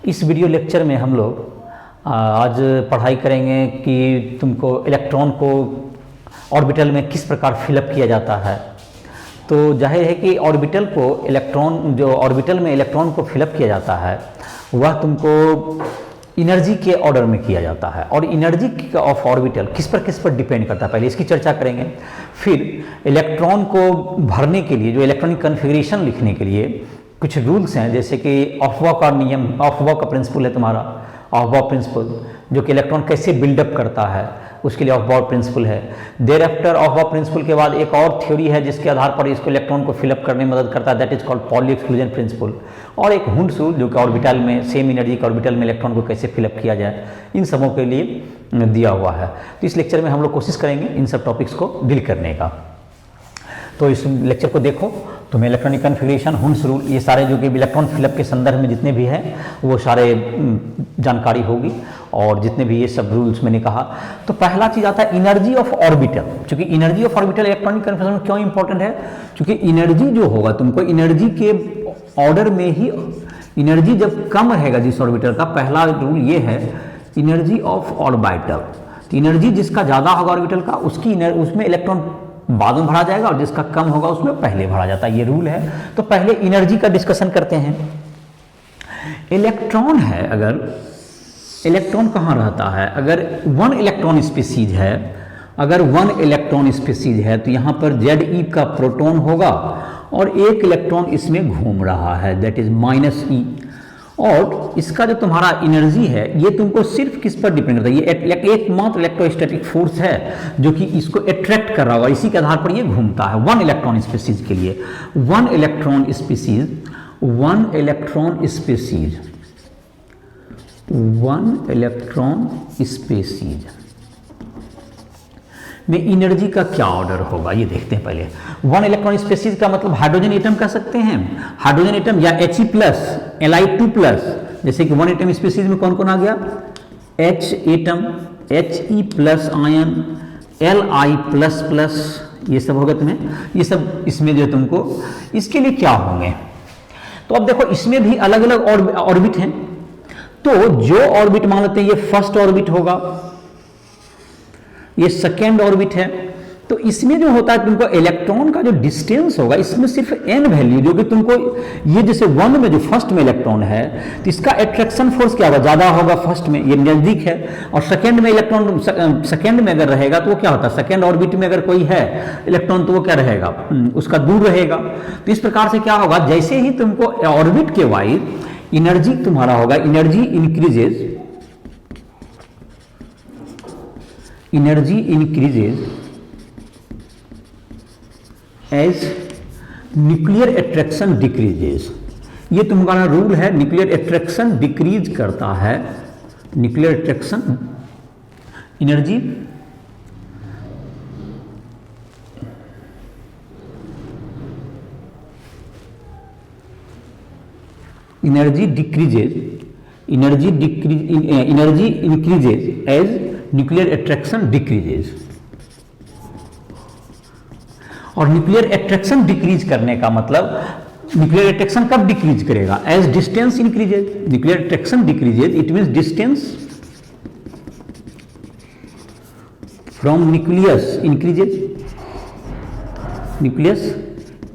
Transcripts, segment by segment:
इस video lecture में हम लोग आज पढ़ाई करेंगे कि तुमको इलेक्ट्रॉन को ऑर्बिटल में किस प्रकार फिलअप किया जाता है। तो जाहिर है कि ऑर्बिटल को जो ऑर्बिटल में इलेक्ट्रॉन को फिलअप किया जाता है वह तुमको एनर्जी के ऑर्डर में किया जाता है, और एनर्जी ऑफ ऑर्बिटल किस पर डिपेंड करता है, पहले इसकी चर्चा करेंगे। फिर इलेक्ट्रॉन को भरने के लिए, जो इलेक्ट्रॉनिक कन्फिग्रेशन लिखने के लिए कुछ रूल्स हैं, जैसे कि ऑफबॉ का नियम, ऑफबॉ का प्रिंसिपल है तुम्हारा, ऑफबॉ प्रिंसिपल, जो कि इलेक्ट्रॉन कैसे बिल्डअप करता है उसके लिए ऑफबॉ प्रिंसिपल है। देयर आफ्टर ऑफबॉ प्रिंसिपल के बाद एक और थ्योरी है जिसके आधार पर इसको इलेक्ट्रॉन को फिलअप करने में मदद करता है, that is called poly exclusion principle. और एक हुंड्स रूल, जो कि ऑर्बिटल में सेम एनर्जी के ऑर्बिटल में इलेक्ट्रॉन को कैसे फिलअप किया जाए, इन सबों के लिए दिया हुआ है। तो इस लेक्चर में हम लोग कोशिश करेंगे इन सब टॉपिक्स को डील करने का। तो इस लेक्चर को देखो, तुम्हें इलेक्ट्रॉनिक कन्फिग्रेशन, हुंड्स रूल, ये सारे जो कि इलेक्ट्रॉन फिलअप के संदर्भ में जितने भी हैं वो सारे जानकारी होगी, और जितने भी ये सब रूल्स मैंने कहा। तो पहला चीज़ आता है एनर्जी ऑफ ऑर्बिटल। क्योंकि energy of orbital electronic configuration क्यों इंपॉर्टेंट है, क्योंकि एनर्जी जो होगा तुमको एनर्जी के ऑर्डर में ही, एनर्जी जब कम रहेगा जिस ऑर्बिटल का, पहला रूल ये है एनर्जी ऑफ ऑर्बिटल। तो एनर्जी जिसका ज़्यादा होगा ऑर्बिटल का उसमें इलेक्ट्रॉन बाद में भरा जाएगा, और जिसका कम होगा उसमें पहले भरा जाता है, ये रूल है। तो पहले एनर्जी का डिस्कशन करते हैं। इलेक्ट्रॉन है, अगर इलेक्ट्रॉन कहाँ रहता है, अगर 1 इलेक्ट्रॉन स्पीसीज है, अगर 1 इलेक्ट्रॉन स्पीसीज है तो यहाँ पर Ze का प्रोटॉन होगा और 1 इलेक्ट्रॉन इसमें घूम रहा है, दैट इज -e। और इसका जो तुम्हारा एनर्जी है ये तुमको सिर्फ किस पर डिपेंड करता है, ये एकमात्र इलेक्ट्रोस्टैटिक फोर्स है जो कि इसको अट्रैक्ट कर रहा होगा, इसी के आधार पर ये घूमता है 1 इलेक्ट्रॉन स्पीसीज के लिए। 1 इलेक्ट्रॉन स्पीसीज में एनर्जी का क्या ऑर्डर होगा ये देखते हैं पहले। 1 इलेक्ट्रॉन स्पीसीज का मतलब हाइड्रोजन एटम कह सकते हैं, हाइड्रोजन एटम या He+, Li2+, जैसे कि 1 एटम स्पीसीज में कौन कौन आ गया, H atom, He+ ion, Li++, ये सब होगा तुम्हें, ये सब इसमें जो तुमको इसके लिए क्या होंगे। तो अब देखो इसमें भी अलग अलग ऑर्बिट हैं। तो जो ऑर्बिट मान लेते हैं ये फर्स्ट ऑर्बिट होगा, ये सेकेंड ऑर्बिट है। तो इसमें जो होता है तुमको इलेक्ट्रॉन का जो डिस्टेंस होगा, इसमें सिर्फ n वैल्यू, जो कि तुमको ये जैसे 1 में जो फर्स्ट में इलेक्ट्रॉन है तो इसका अट्रैक्शन फोर्स क्या होगा, ज्यादा होगा फर्स्ट में, ये नजदीक है। और सेकेंड में इलेक्ट्रॉन, सेकेंड में अगर रहेगा तो वो क्या होता है, सेकेंड ऑर्बिट में अगर कोई है इलेक्ट्रॉन तो वो क्या रहेगा, उसका दूर रहेगा। तो इस प्रकार से क्या होगा, जैसे ही तुमको ऑर्बिट के वाइज एनर्जी तुम्हारा होगा, energy increases as nuclear attraction decreases. ये तुम्हारा रूल है, न्यूक्लियर अट्रैक्शन डिक्रीज करता है, nuclear attraction energy increases as nuclear attraction decreases. और न्यूक्लियर अट्रैक्शन डिक्रीज करने का मतलब, न्यूक्लियर अट्रैक्शन कब डिक्रीज करेगा, as distance increases. Nuclear attraction decreases, it means distance from nucleus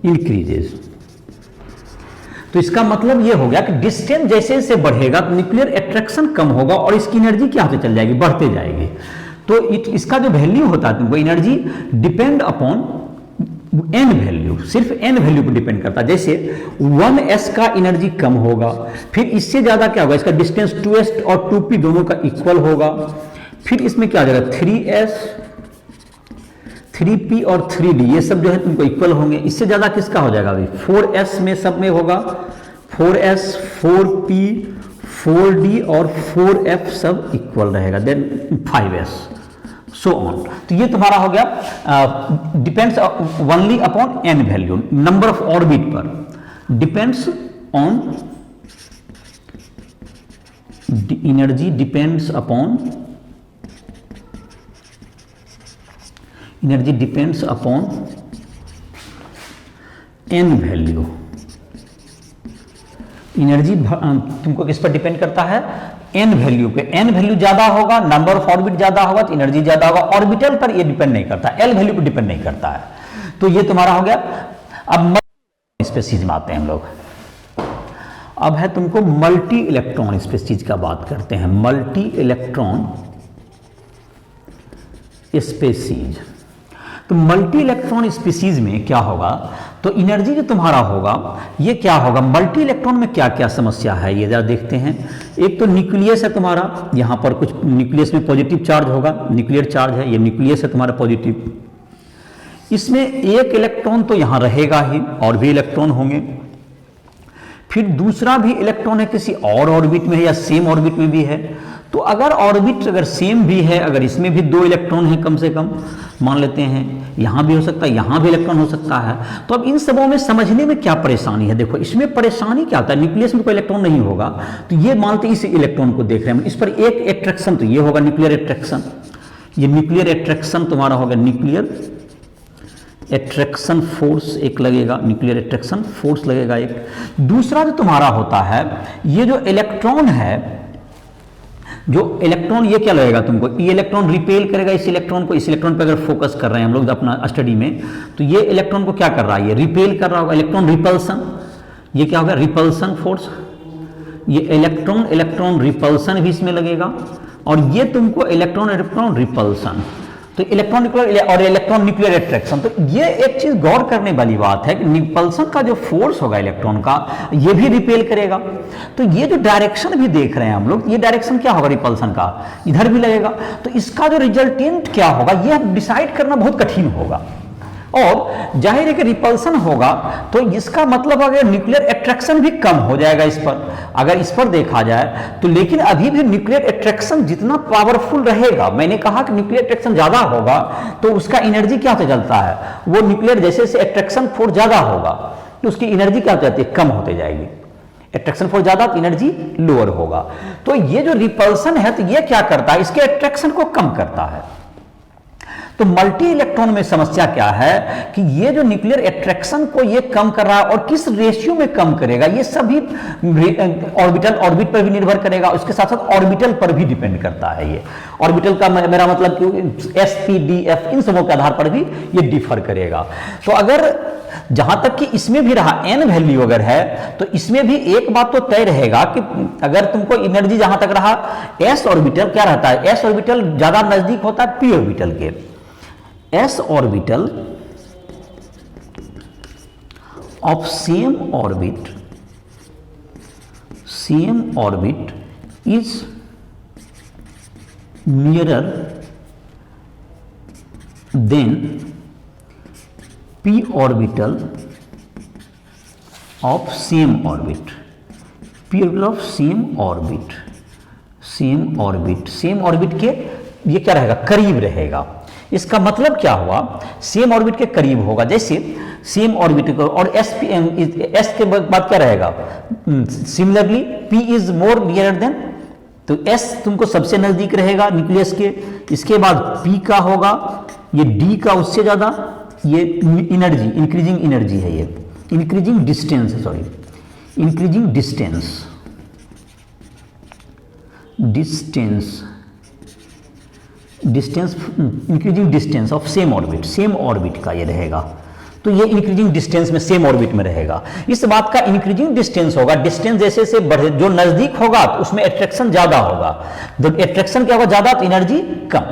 increases. तो इसका मतलब ये हो गया कि डिस्टेंस जैसे जैसे बढ़ेगा तो न्यूक्लियर अट्रैक्शन कम होगा और इसकी एनर्जी क्या होती चल जाएगी, बढ़ते जाएगी। तो इसका जो वैल्यू होता है तुमको, energy depend upon n value, सिर्फ n वैल्यू पर डिपेंड करता है। जैसे 1s का एनर्जी कम होगा, फिर इससे ज्यादा क्या होगा, इसका डिस्टेंस 2s और 2p दोनों का इक्वल होगा, फिर इसमें क्या आ जाएगा 3s, 3p और 3d, ये सब जो है तुमको इक्वल होंगे। इससे ज्यादा किसका हो जाएगा, अभी 4s में सब में होगा, 4s, 4p, 4d और 4f सब इक्वल रहेगा, देन 5s, सो ऑन। तो ये तुम्हारा हो गया, depends only upon n value, number of orbit पर depends on, energy depends upon, energy depends upon n value, energy तुमको किस पर डिपेंड करता है, एन वैल्यू पे। एन वैल्यू ज्यादा होगा, नंबर ऑफ ऑर्बिट ज्यादा होगा तो एनर्जी ज्यादा होगा। ऑर्बिटल पर ये डिपेंड नहीं करता, एल वैल्यू पर डिपेंड नहीं करता है। तो ये तुम्हारा हो गया। अब स्पेसीज में आते हैं हम लोग। अब है तुमको मल्टी इलेक्ट्रॉन स्पेसीज का बात करते हैं। Multi electron species. तो मल्टी इलेक्ट्रॉन स्पीसीज में क्या होगा, तो एनर्जी जो तुम्हारा होगा ये क्या होगा, मल्टी इलेक्ट्रॉन में क्या क्या समस्या है ये जरा देखते हैं। एक तो न्यूक्लियस है तुम्हारा, यहां पर कुछ न्यूक्लियस में पॉजिटिव चार्ज होगा, न्यूक्लियर चार्ज है, ये न्यूक्लियस है तुम्हारा पॉजिटिव। इसमें एक इलेक्ट्रॉन तो यहां रहेगा ही, और भी इलेक्ट्रॉन होंगे। फिर दूसरा भी इलेक्ट्रॉन है किसी और ऑर्बिट में है या सेम ऑर्बिट में भी है। तो अगर ऑर्बिट अगर सेम भी है, अगर इसमें भी 2 इलेक्ट्रॉन है कम से कम, मान लेते हैं यहां भी हो सकता है, यहां भी इलेक्ट्रॉन हो सकता है, तो अब इन सबों में समझने में क्या परेशानी है। देखो इसमें परेशानी क्या होता है, न्यूक्लियस में कोई इलेक्ट्रॉन नहीं होगा, तो ये मानते इस इलेक्ट्रॉन को देख रहे हैं, इस पर एक एट्रैक्शन तो ये होगा न्यूक्लियर एट्रैक्शन। ये न्यूक्लियर एट्रैक्शन तुम्हारा होगा, न्यूक्लियर एट्रैक्शन फोर्स एक लगेगा, न्यूक्लियर एट्रैक्शन फोर्स लगेगा एक। दूसरा जो तुम्हारा होता है, ये जो इलेक्ट्रॉन है, जो इलेक्ट्रॉन ये क्या लगेगा तुमको, ये इलेक्ट्रॉन रिपेल करेगा इस इलेक्ट्रॉन को। इस इलेक्ट्रॉन पे अगर फोकस कर रहे हैं हम लोग अपना स्टडी में, तो ये इलेक्ट्रॉन को क्या कर रहा है, ये रिपेल कर रहा होगा, इलेक्ट्रॉन रिपल्सन। ये क्या होगा, रिपल्सन फोर्स। ये इलेक्ट्रॉन इलेक्ट्रॉन रिपल्सन भी इसमें लगेगा, और ये तुमको इलेक्ट्रॉन इलेक्ट्रॉन रिपल्सन। तो इलेक्ट्रॉन और इलेक्ट्रॉन न्यूक्लियर एट्रैक्शन। तो ये एक चीज गौर करने वाली बात है कि रिपल्सन का जो फोर्स होगा इलेक्ट्रॉन का, ये भी रिपेल करेगा। तो ये जो डायरेक्शन भी देख रहे हैं हम लोग, ये डायरेक्शन क्या होगा रिपल्सन का, इधर भी लगेगा। तो इसका जो रिजल्टेंट क्या होगा, ये डिसाइड करना बहुत कठिन होगा। और जाहिर है कि रिपल्सन होगा तो इसका मतलब अगर न्यूक्लियर एट्रैक्शन भी कम हो जाएगा इस पर, अगर इस पर देखा जाए तो। लेकिन अभी भी न्यूक्लियर एट्रैक्शन जितना पावरफुल रहेगा, मैंने कहा कि न्यूक्लियर एट्रैक्शन ज्यादा होगा तो उसका एनर्जी क्या होता चलता है, वो न्यूक्लियर जैसे जैसे एट्रैक्शन फोर्स ज्यादा होगा तो उसकी एनर्जी क्या हो जाती है, कम होते जाएगी। एट्रैक्शन फोर्स ज्यादा तो एनर्जी लोअर होगा। तो ये जो रिपल्सन है तो ये क्या करता है, इसके एट्रैक्शन को कम करता है। तो मल्टी इलेक्ट्रॉन में समस्या क्या है कि ये जो न्यूक्लियर एट्रैक्शन को ये कम कर रहा है, और किस रेशियो में कम करेगा, ये सभी ऑर्बिट पर भी निर्भर करेगा, उसके साथ साथ ऑर्बिटल पर भी डिपेंड करता है। ये ऑर्बिटल का मेरा मतलब कि एस पी डी एफ इन सबों के आधार पर भी ये डिफर करेगा। तो अगर जहां तक कि इसमें भी रहा एन वैल्यू अगर है, तो इसमें भी एक बात तो तय रहेगा कि अगर तुमको एनर्जी जहां तक रहा, एस ऑर्बिटल क्या रहता है, एस ऑर्बिटल ज्यादा नजदीक होता है पी ऑर्बिटल के। s orbital of same orbit is nearer than p orbital of same orbit। p orbital of same orbit के ये क्या रहेगा, करीब रहेगा। इसका मतलब क्या हुआ, सेम ऑर्बिट के करीब होगा। जैसे सेम ऑर्बिट को और एस के बाद क्या रहेगा, similarly P is more near than, तो एस तुमको सबसे नजदीक रहेगा न्यूक्लियस के। इसके बाद पी का होगा, ये डी का उससे ज्यादा, ये एनर्जी इंक्रीजिंग एनर्जी है, ये इंक्रीजिंग डिस्टेंस है, sorry increasing distance increasing distance of same orbit का ये रहेगा। तो ये इंक्रीजिंग डिस्टेंस में सेम ऑर्बिट में रहेगा। इस बात का इंक्रीजिंग डिस्टेंस होगा, डिस्टेंस जैसे से बढ़े, जो नजदीक होगा तो उसमें एट्रैक्शन ज्यादा होगा, जब एट्रैक्शन क्या होगा ज्यादा तो एनर्जी कम।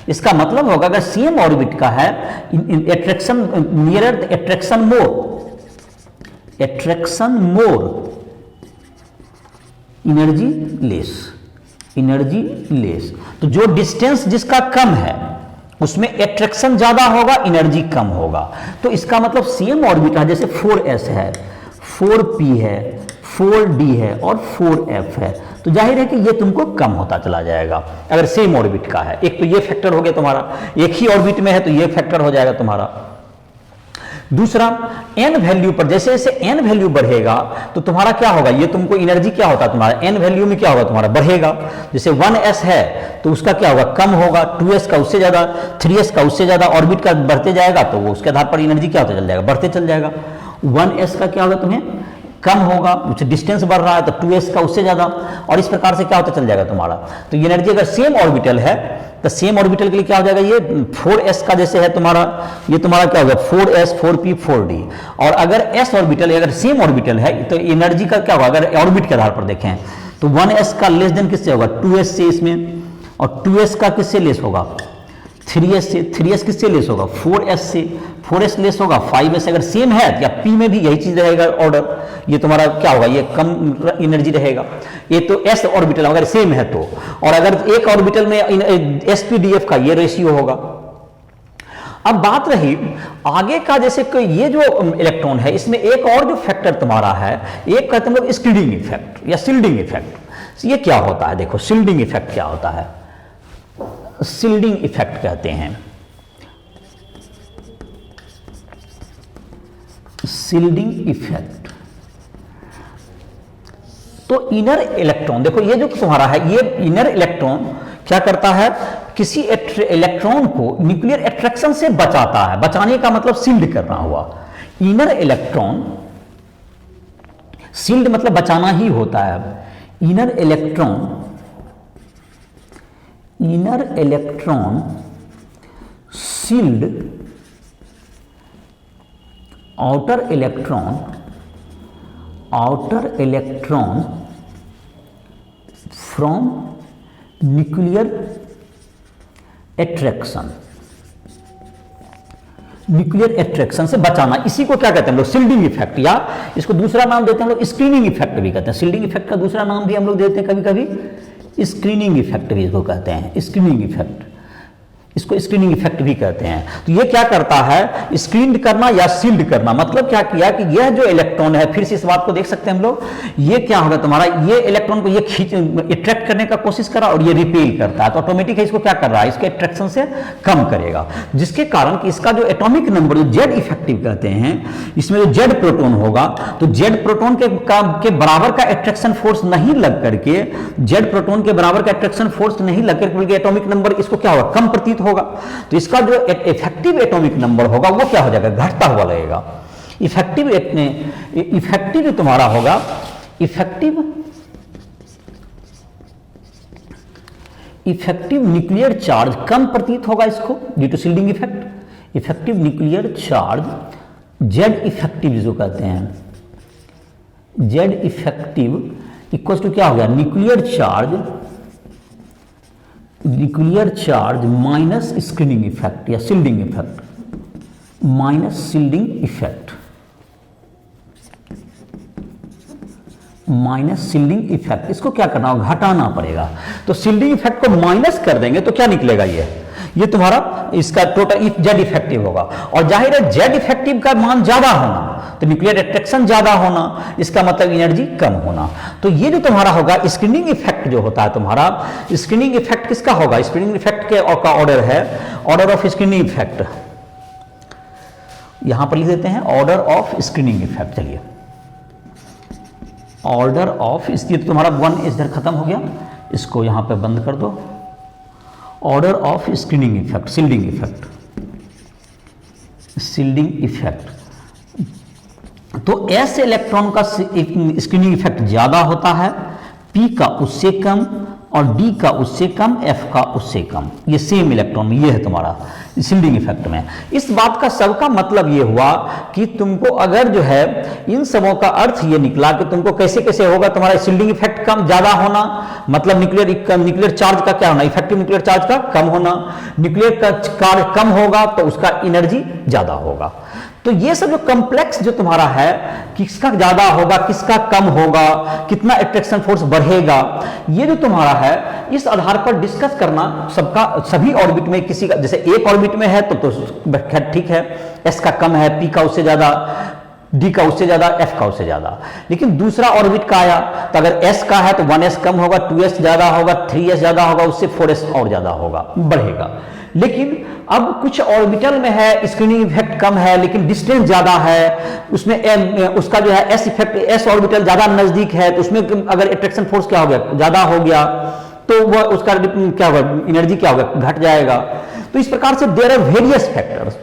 इसका मतलब होगा अगर सेम ऑर्बिट का है, attraction nearer attraction more energy less. तो जो डिस्टेंस जिसका कम है उसमें एट्रैक्शन ज्यादा होगा, एनर्जी कम होगा। तो इसका मतलब सेम ऑर्बिट है, जैसे 4s है, 4p है, 4d है और 4f है, तो जाहिर है कि ये तुमको कम होता चला जाएगा अगर सेम ऑर्बिट का है। एक तो ये फैक्टर हो गया तुम्हारा, एक ही ऑर्बिट में है तो ये फैक्टर हो जाएगा तुम्हारा। दूसरा एन वैल्यू पर जैसे जैसे एन वैल्यू बढ़ेगा तो तुम्हारा क्या होगा, ये तुमको एनर्जी क्या होता है तुम्हारा एन वैल्यू में क्या होगा तुम्हारा बढ़ेगा। जैसे 1s है तो उसका क्या होगा, कम होगा, 2s का उससे ज्यादा, 3s का उससे ज्यादा, ऑर्बिट का बढ़ते जाएगा तो वो उसके आधार पर एनर्जी क्या होता चल जाएगा, बढ़ते चल जाएगा। 1s का क्या होगा तुम्हें कम होगा, उससे डिस्टेंस बढ़ रहा है तो 2s का उससे ज़्यादा, और इस प्रकार से क्या होता चल जाएगा तुम्हारा। तो एनर्जी अगर सेम ऑर्बिटल है तो सेम ऑर्बिटल के लिए क्या हो जाएगा, ये 4s का जैसे है तुम्हारा, ये तुम्हारा क्या होगा 4s 4p 4d। और अगर s ऑर्बिटल अगर सेम ऑर्बिटल है तो एनर्जी का क्या होगा, अगर ऑर्बिट के आधार पर देखें तो 1s का लेस देन किससे होगा, 2s से इसमें, और 2s का किससे लेस होगा, 3s से, 3s किससे लेस होगा, 4s से, 4s लेस होगा 5s। अगर सेम है या p में भी यही चीज रहेगा ऑर्डर, ये तुम्हारा क्या होगा, ये कम एनर्जी रहेगा। ये तो s ऑर्बिटल अगर सेम है तो, और अगर एक ऑर्बिटल में sp/df का ये रेशियो होगा। अब बात रही आगे का, जैसे कि ये जो इलेक्ट्रॉन है इसमें एक और जो फैक्टर तुम्हारा है, एक कहते हैं लोग स्किल्डिंग इफेक्ट या शिल्डिंग इफेक्ट। ये क्या होता है, देखो शिल्डिंग इफेक्ट क्या होता है, शिल्डिंग इफेक्ट कहते हैं, शिल्डिंग इफेक्ट। तो इनर इलेक्ट्रॉन, देखो ये जो तुम्हारा है ये इनर इलेक्ट्रॉन क्या करता है, किसी इलेक्ट्रॉन को न्यूक्लियर अट्रैक्शन से बचाता है, बचाने का मतलब शील्ड करना हुआ। इनर इलेक्ट्रॉन, शील्ड मतलब बचाना ही होता है। Inner electron shield outer electron from nuclear attraction से बचाना, इसी को क्या कहते हैं हम लोग, शील्डिंग इफेक्ट, या इसको दूसरा नाम देते हैं हम लोग स्क्रीनिंग इफेक्ट भी कहते हैं। शील्डिंग इफेक्ट का दूसरा नाम भी हम लोग देते हैं कभी कभी, स्क्रीनिंग इफेक्ट भी इसको कहते हैं, स्क्रीनिंग इफेक्ट, इसको स्क्रीनिंग इफेक्ट भी कहते हैं। तो ये क्या करता है, स्क्रीन करना या शील्ड करना। मतलब क्या किया कि यह जो इलेक्ट्रॉन है, फिर से इस बात को देख सकते हैं हम लोग, ये क्या होगा तुम्हारा, ये इलेक्ट्रॉन को ये खींच अट्रैक्ट करने का कोशिश करा और ये रिपेल करता है, तो ऑटोमेटिक है इसको क्या कर रहा है, इसके अट्रैक्शन से कम करेगा, जिसके कारण कि इसका जो एटॉमिक नंबर जो जेड इफेक्टिव कहते हैं, इसमें जो जेड प्रोटॉन होगा तो जेड प्रोटॉन के बराबर का अट्रैक्शन फोर्स नहीं लग करके, जेड प्रोटॉन के बराबर का अट्रैक्शन फोर्स नहीं लग करके बल्कि एटॉमिक नंबर इसको क्या होगा, कम प्रतीत होगा। तो इसका जो इफेक्टिव एटॉमिक नंबर होगा वो क्या हो जाएगा, घटता हुआ लगेगा। इफेक्टिव तुम्हारा होगा, इफेक्टिव न्यूक्लियर चार्ज कम प्रतीत होगा इसको due to shielding effect. Effective nuclear charge Z effective जो कहते हैं, जेड इफेक्टिव इक्वल टू क्या हो गया, nuclear charge minus screening effect या shielding effect, minus shielding effect, minus shielding effect, इसको क्या करना होगा, घटाना पड़ेगा। तो शील्डिंग इफेक्ट को माइनस कर देंगे तो क्या निकलेगा, ये तुम्हारा इसका टोटल जेड इफेक्टिव होगा। और जाहिर है जेड इफेक्टिव का मान ज्यादा होना तो न्यूक्लियर अट्रैक्शन ज्यादा होना, इसका मतलब एनर्जी कम होना। तो ये जो तुम्हारा होगा स्क्रीनिंग इफेक्ट जो होता है तुम्हारा, स्क्रीनिंग इफेक्ट किसका होगा, स्क्रीनिंग इफेक्ट के का ऑर्डर है, ऑर्डर ऑफ स्क्रीनिंग इफेक्ट, यहां पर लिख देते हैं ऑर्डर ऑफ स्क्रीनिंग इफेक्ट। चलिए ऑर्डर ऑफ, इसलिए तो तुम्हारा 1 इधर खत्म हो गया, इसको यहां पे बंद कर दो। Order of screening effect, shielding effect, shielding effect. तो एस इलेक्ट्रॉन का स्क्रीनिंग इफेक्ट ज्यादा होता है, पी का उससे कम, और डी का उससे कम, एफ का उससे कम। ये सेम इलेक्ट्रॉन में ये है तुम्हारा शील्डिंग इफेक्ट में। इस बात का सबका मतलब ये हुआ कि तुमको अगर जो है इन सबों का अर्थ ये निकला कि तुमको कैसे कैसे होगा तुम्हारा शील्डिंग इफेक्ट कम ज्यादा होना, मतलब न्यूक्लियर चार्ज का क्या होना, इफेक्टिव न्यूक्लियर चार्ज का कम होना, न्यूक्लियर का चार्ज कम होगा तो उसका एनर्जी ज्यादा होगा। तो ये सब जो कॉम्प्लेक्स जो तुम्हारा है, किसका ज्यादा होगा किसका कम होगा, कितना अट्रैक्शन फोर्स बढ़ेगा, ये जो तुम्हारा है इस आधार पर डिस्कस करना सबका, सभी ऑर्बिट में किसी का, जैसे एक ऑर्बिट में है तो ठीक है, एस का कम है, पी का उससे ज्यादा, डी का उससे ज्यादा, एफ का उससे ज्यादा। लेकिन दूसरा ऑर्बिट का आया तो अगर एस का है तो 1s कम होगा, 2s ज्यादा होगा, 3s ज्यादा होगा, उससे 4s और ज्यादा होगा, बढ़ेगा। लेकिन अब कुछ ऑर्बिटल में है स्क्रीनिंग इफेक्ट कम है लेकिन डिस्टेंस ज्यादा है, उसमें उसका जो है एस इफेक्ट, एस ऑर्बिटल ज्यादा नजदीक है तो उसमें अगर अट्रैक्शन फोर्स क्या हो गया, ज्यादा हो गया तो वह उसका क्या होगा, एनर्जी क्या होगा, घट जाएगा। तो इस प्रकार से देयर आर वेरियस फैक्टर्स।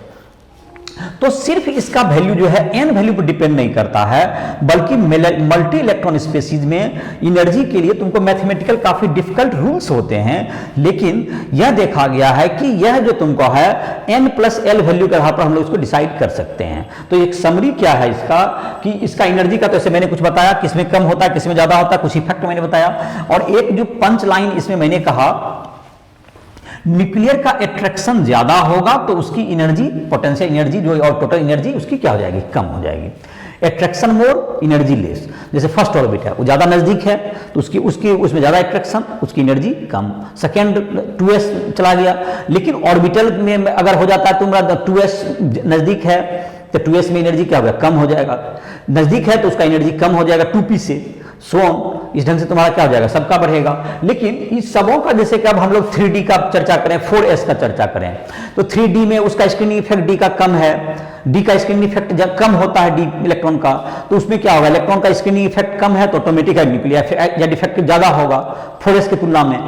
तो सिर्फ इसका वैल्यू जो है n वैल्यू पर डिपेंड नहीं करता है, बल्कि मल्टी इलेक्ट्रॉन स्पेसीज में एनर्जी के लिए तुमको मैथमेटिकल काफी डिफिकल्ट रूल्स होते हैं, लेकिन यह देखा गया है कि यह जो तुमको है n+l वैल्यू के आधार पर हम लोग इसको डिसाइड कर सकते हैं। तो एक समरी क्या है इसका कि इसका एनर्जी का, तो ऐसे मैंने कुछ बताया किसमें कम होता है किसमें ज्यादा होता है, कुछ इफेक्ट मैंने बताया, और एक जो पंच लाइन इसमें मैंने कहा न्यूक्लियर का अट्रैक्शन ज्यादा होगा तो उसकी एनर्जी, पोटेंशियल एनर्जी जो और टोटल एनर्जी उसकी क्या हो जाएगी, कम हो जाएगी। अट्रैक्शन मोर एनर्जी लेस, जैसे फर्स्ट ऑर्बिट है वो ज्यादा नजदीक है तो उसमें ज्यादा अट्रैक्शन, उसकी एनर्जी कम। सेकेंड 2s चला गया, लेकिन ऑर्बिटल में अगर हो जाता है तुम्हारा 2s नजदीक है तो 2s में एनर्जी क्या होगा, कम हो जाएगा। नजदीक है तो उसका एनर्जी कम हो जाएगा 2p से, सो इस ढंग से तुम्हारा क्या हो जाएगा, सबका बढ़ेगा। लेकिन इस सबों का जैसे कि अब हम लोग 3D का चर्चा करें, 4s का चर्चा करें, तो 3D में उसका स्क्रीनिंग इफेक्ट D का कम है, D का स्क्रीनिंग इफेक्ट जब कम होता है D इलेक्ट्रॉन का, तो उसमें क्या होगा, इलेक्ट्रॉन का स्क्रीनिंग इफेक्ट कम है तो ऑटोमेटिक न्यूक्लियर इफेक्ट ज्यादा होगा 4s की तुलना में।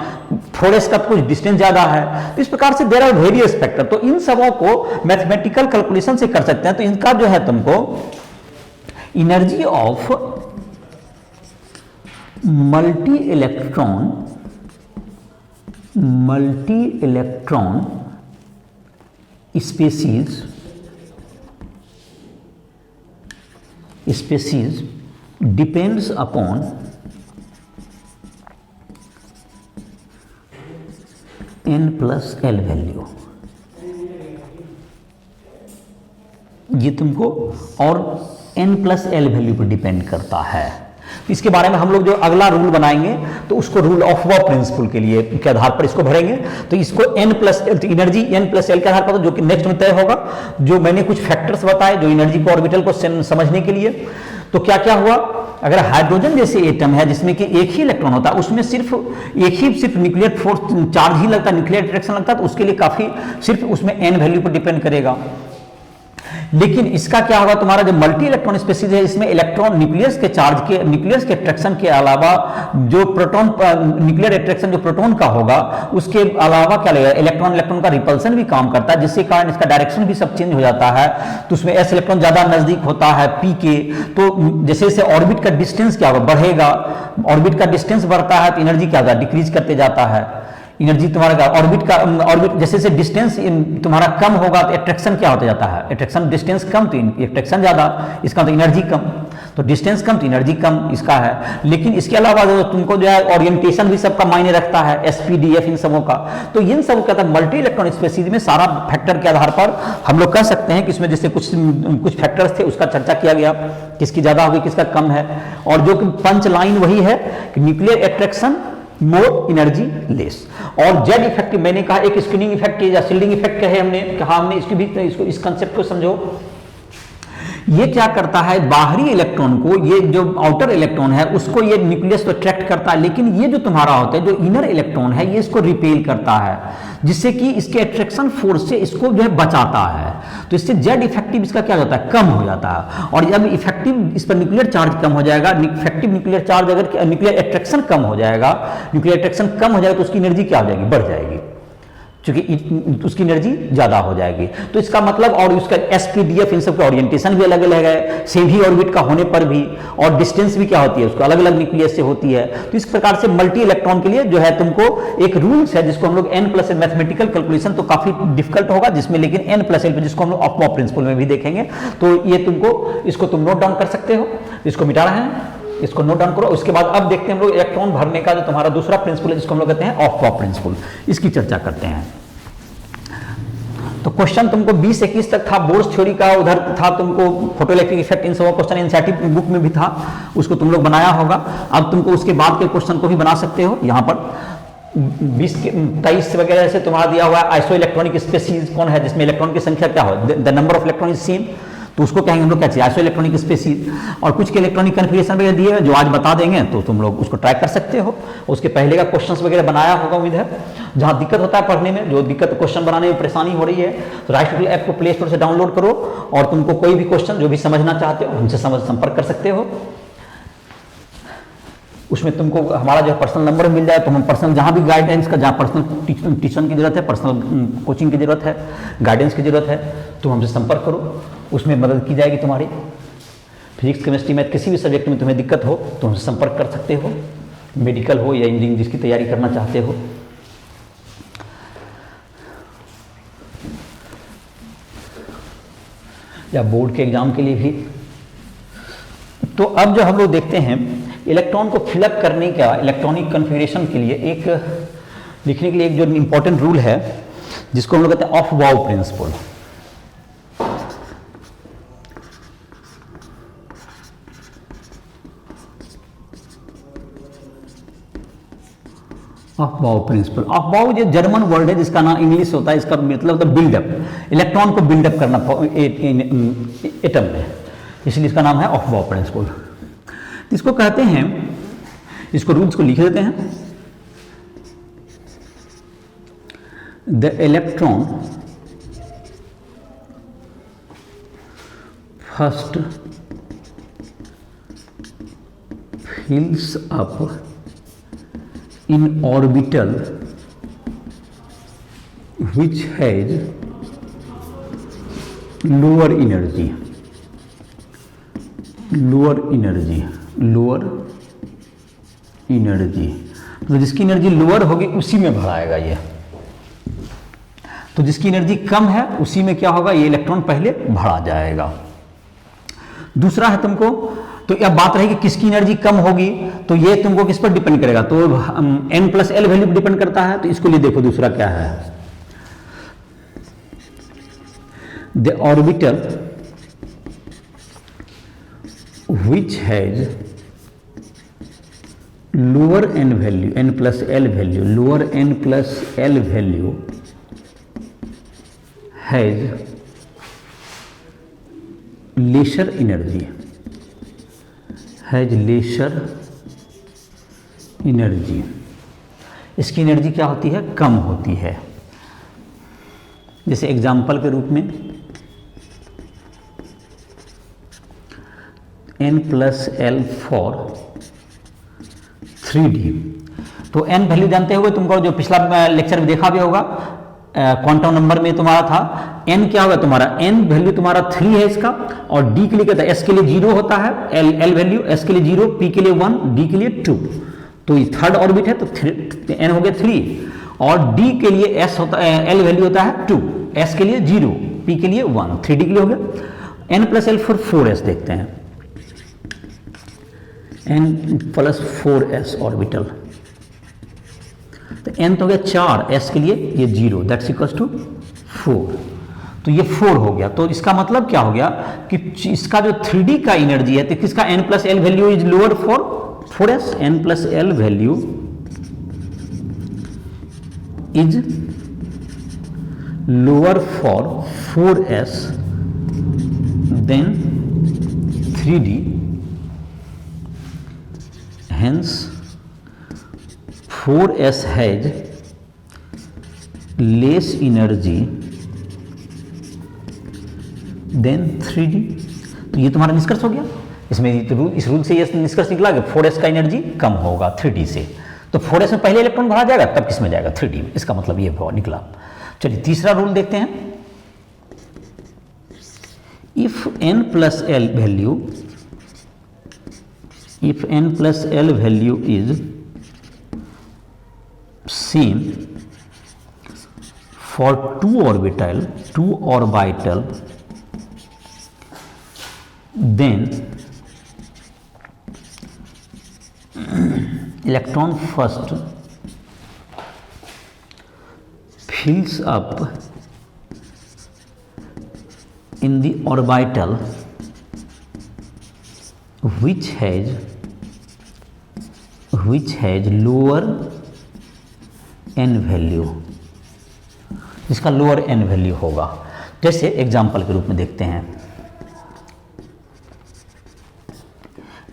4s का कुछ डिस्टेंस ज्यादा है, तो इस प्रकार से देयर आर वेरियस फैक्टर। तो इन सबों को मैथमेटिकल कैलकुलेशन से कर सकते हैं। तो इनका जो है तुमको energy of multi electron species depends upon n+l value. ये तुमको और n+l वैल्यू पर डिपेंड करता है। इसके बारे में हम लोग जो अगला रूल बनाएंगे तो उसको रूल ऑफ वॉ प्रिंसिपल के लिए के आधार पर इसको भरेंगे। तो इसको n+l एनर्जी n+l के आधार पर, जो कि नेक्स्ट में तय होगा। जो मैंने कुछ फैक्टर्स बताए जो एनर्जी को ऑर्बिटल को समझने के लिए, तो क्या क्या हुआ, अगर हाइड्रोजन जैसे एटम है जिसमें कि एक ही इलेक्ट्रॉन होता है, उसमें सिर्फ न्यूक्लियर फोर्स चार्ज ही लगता है, न्यूक्लियर अट्रैक्शन लगता है, तो उसके लिए काफी सिर्फ उसमें n वैल्यू पर डिपेंड करेगा। लेकिन इसका क्या होगा, तुम्हारा जो मल्टी इलेक्ट्रॉन स्पेसीज है इसमें इलेक्ट्रॉन न्यूक्लियस के अट्रैक्शन के अलावा जो प्रोटॉन न्यूक्लियर अट्रैक्शन जो प्रोटॉन का होगा उसके अलावा क्या लगेगा, इलेक्ट्रॉन का रिपल्सन भी काम करता है, जिसके कारण इसका डायरेक्शन भी सब चेंज हो जाता है। तो उसमें s इलेक्ट्रॉन ज्यादा नजदीक होता है p के, तो जैसे जैसे ऑर्बिट का डिस्टेंस क्या होगा, बढ़ेगा। ऑर्बिट का डिस्टेंस बढ़ता है तो एनर्जी क्या होगा, डिक्रीज करते जाता है। एनर्जी तुम्हारा ऑर्बिट जैसे जैसे डिस्टेंस तुम्हारा कम होगा तो अट्रैक्शन क्या होता जाता है, अट्रैक्शन डिस्टेंस कम तो अट्रैक्शन ज्यादा, इसका तो एनर्जी कम, तो डिस्टेंस कम तो एनर्जी कम इसका है। लेकिन इसके अलावा जो तुमको जो है ओरिएंटेशन भी सबका मायने रखता है, SPDF इन सबों का। तो इन सब क्या था, मल्टी इलेक्ट्रॉन स्पेसीज में सारा फैक्टर के आधार पर हम लोग कह सकते हैं कि इसमें जैसे कुछ फैक्टर्स थे उसका चर्चा किया गया, किसकी ज्यादा होगी किसका कम है। और जो पंच लाइन वही है कि nuclear attraction more energy less. और जेड इफेक्ट मैंने कहा एक स्क्रीनिंग इफेक्ट या शील्डिंग इफेक्ट कहे हमने कहा, हमने इसकी भी इसको इस कंसेप्ट को समझो। ये क्या करता है, बाहरी इलेक्ट्रॉन को, ये जो आउटर इलेक्ट्रॉन है उसको ये न्यूक्लियस तो अट्रैक्ट करता है, लेकिन ये जो तुम्हारा होता है जो इनर इलेक्ट्रॉन है ये इसको रिपेल करता है, जिससे कि इसके अट्रैक्शन फोर्स से इसको जो है बचाता है। तो इससे जेड इफेक्टिव इसका क्या होता है, कम हो जाता है। और जब इफेक्टिव इस पर न्यूक्लियर चार्ज कम हो जाएगा, इफेक्टिव न्यूक्लियर चार्ज अगर न्यूक्लियर अट्रैक्शन कम हो जाएगा, न्यूक्लियर अट्रैक्शन कम हो जाएगा तो उसकी एनर्जी क्या हो जाएगी, बढ़ जाएगी, क्योंकि उसकी एनर्जी ज्यादा हो जाएगी। तो इसका मतलब, और उसका SPDF इन सब का ओरिएंटेशन भी अलग अलग है, सेम ही ऑर्बिट का होने पर भी, और डिस्टेंस भी क्या होती है उसको अलग अलग न्यूक्लियस से होती है। तो इस प्रकार से मल्टी इलेक्ट्रॉन के लिए जो है तुमको एक रूल्स है जिसको हम लोग n+l मैथमेटिकल कैलकुलेशन तो काफी डिफिकल्ट होगा जिसमें, लेकिन n+l पे जिसको हम लोग ऑफ प्रिंसिपल में भी देखेंगे। तो ये तुमको इसको तुम नोट डाउन कर सकते हो, इसको मिटा रहे हैं, इसको नोट डाउन करो। उसके बाद अब देखते हैं हम लोग इलेक्ट्रॉन भरने का जो तुम्हारा दूसरा प्रिंसिपल है जिसको हम लोग कहते हैं ऑफ प्रिंसिपल, इसकी चर्चा करते हैं। तो क्वेश्चन तुमको 20-21 तक था बोर्स थ्योरी का, उधर था तुमको फोटोइलेक्ट्रिक इफेक्ट, इन सब क्वेश्चन एनसीईआरटी बुक में भी था, उसको तुम लोग बनाया होगा। अब तुमको उसके बाद के क्वेश्चन को भी बना सकते हो। यहाँ पर 20-23 वगैरह से तुम्हारा दिया हुआ है आइसो इलेक्ट्रॉनिक स्पेसीज कौन है, जिसमें इलेक्ट्रॉन की संख्या क्या हो, the number of electron is same, तो उसको कहेंगे हम लोग क्या चाहिए, आइसो इलेक्ट्रॉनिक स्पेसीज। और कुछ के इलेक्ट्रॉनिक कन्फिगरेशन वगैरह दिए हैं जो आज बता देंगे, तो तुम लोग उसको ट्राई कर सकते हो। उसके पहले का क्वेश्चंस वगैरह बनाया होगा उम्मीद है। जहां दिक्कत होता है पढ़ने में, जो दिक्कत क्वेश्चन बनाने में परेशानी हो रही है, तो राइट ट्यूटोरियल ऐप को प्ले स्टोर से डाउनलोड करो, और तुमको कोई भी क्वेश्चन जो भी समझना चाहते हो हमसे संपर्क कर सकते हो। उसमें तुमको हमारा जो पर्सनल नंबर मिल जाए, तो हम पर्सनल जहाँ भी गाइडेंस का, जहाँ पर्सनल ट्यूशन की जरूरत है, पर्सनल कोचिंग की जरूरत है, गाइडेंस की जरूरत है, तुम हमसे संपर्क करो, उसमें मदद की जाएगी तुम्हारी। फिजिक्स, केमिस्ट्री, मैथ किसी भी सब्जेक्ट में तुम्हें दिक्कत हो तो हमसे संपर्क कर सकते हो, मेडिकल हो या इंजीनियरिंग जिसकी तैयारी करना चाहते हो। या बोर्ड के एग्जाम के लिए भी। तो अब जो हम लोग देखते हैं, इलेक्ट्रॉन को फिलअप करने का, इलेक्ट्रॉनिक कन्फिगरेशन के लिए एक लिखने के लिए एक जो इंपॉर्टेंट रूल है जिसको हम लोग कहते हैं Aufbau principle. Aufbau principle. Aufbau जो जर्मन वर्ड है जिसका नाम इंग्लिश होता है, इसका मतलब होता है बिल्डअप, इलेक्ट्रॉन को बिल्डअप करना एटम में, इसलिए इसका नाम है ऑफ वाव प्रिंसिपल। इसको कहते हैं, इसको रूल्स को लिख देते हैं। The electron first फिल्स up in orbital which has lower energy, मतलब जिसकी एनर्जी लोअर होगी उसी में भराएगा ये। तो जिसकी एनर्जी कम है उसी में क्या होगा, ये इलेक्ट्रॉन पहले भरा जाएगा। दूसरा है तुमको, तो अब बात रही कि किसकी एनर्जी कम होगी, तो ये तुमको किस पर डिपेंड करेगा, तो n+l वैल्यू पर डिपेंड करता है। तो इसको लिए देखो दूसरा क्या है, the orbital which has lower n value, n+l value, lower n+l value has lesser energy, इसकी एनर्जी क्या होती है, कम होती है। जैसे एग्जाम्पल के रूप में n+l फॉर 3D। तो n वैल्यू जानते हुए, तुमको जो पिछला लेक्चर में देखा भी होगा, क्वांटम नंबर में तुम्हारा था n क्या होगा तुम्हारा, n वैल्यू तुम्हारा 3 है इसका, और d के लिए कहता है, s के लिए 0 होता है, l वैल्यू, s के लिए 0, p के लिए 1, d के लिए 2। तो ये थर्ड ऑर्बिट है, तो n हो गया 3, और d के लिए s होता है, l वैल्यू होता है 2, s के लिए 0, p के लिए 1, 3d के लिए हो गया। n+l फॉर 4s देखते हैं, n+4s ऑर्बिटल, तो n तो हो गया 4, s के लिए ये 0, दैट्स इक्वल्स टू 4। तो ये 4 हो गया। तो इसका मतलब क्या हो गया कि इसका जो 3D का एनर्जी है, तो किसका n+l value is lower for 4s, n+l value is lower for 4s than 3D, hence 4s has less energy than 3D। तो ये तुम्हारा निष्कर्ष हो गया। इसमें इस रूल से ये निष्कर्ष निकला कि 4s का एनर्जी कम होगा 3D से। तो 4s में पहले इलेक्ट्रॉन भरा जाएगा, तब किस में जाएगा, 3D में। इसका मतलब ये निकला। चलिए तीसरा रूल देखते हैं। If n+l value is same for to orbital then electron first fills up in the orbital which has lower n value, इसका लोअर n वैल्यू होगा। जैसे एग्जाम्पल के रूप में देखते हैं,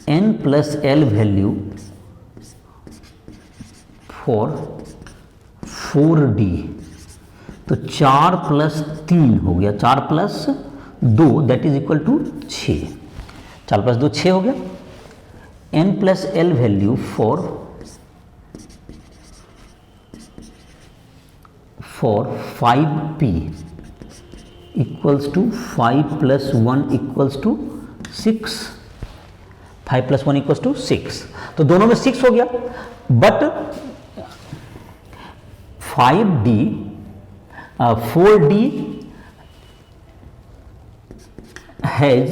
n+l वैल्यू फॉर 4D, तो 4 + 3 हो गया, 4 + 2 दैट इज इक्वल टू 6, 4 + 2 6 हो गया। n plus l value for 5p equals to 5 plus 1 equals to 6, 5 plus 1 equals to 6, तो दोनों में 6 हो गया, but 5d 4d has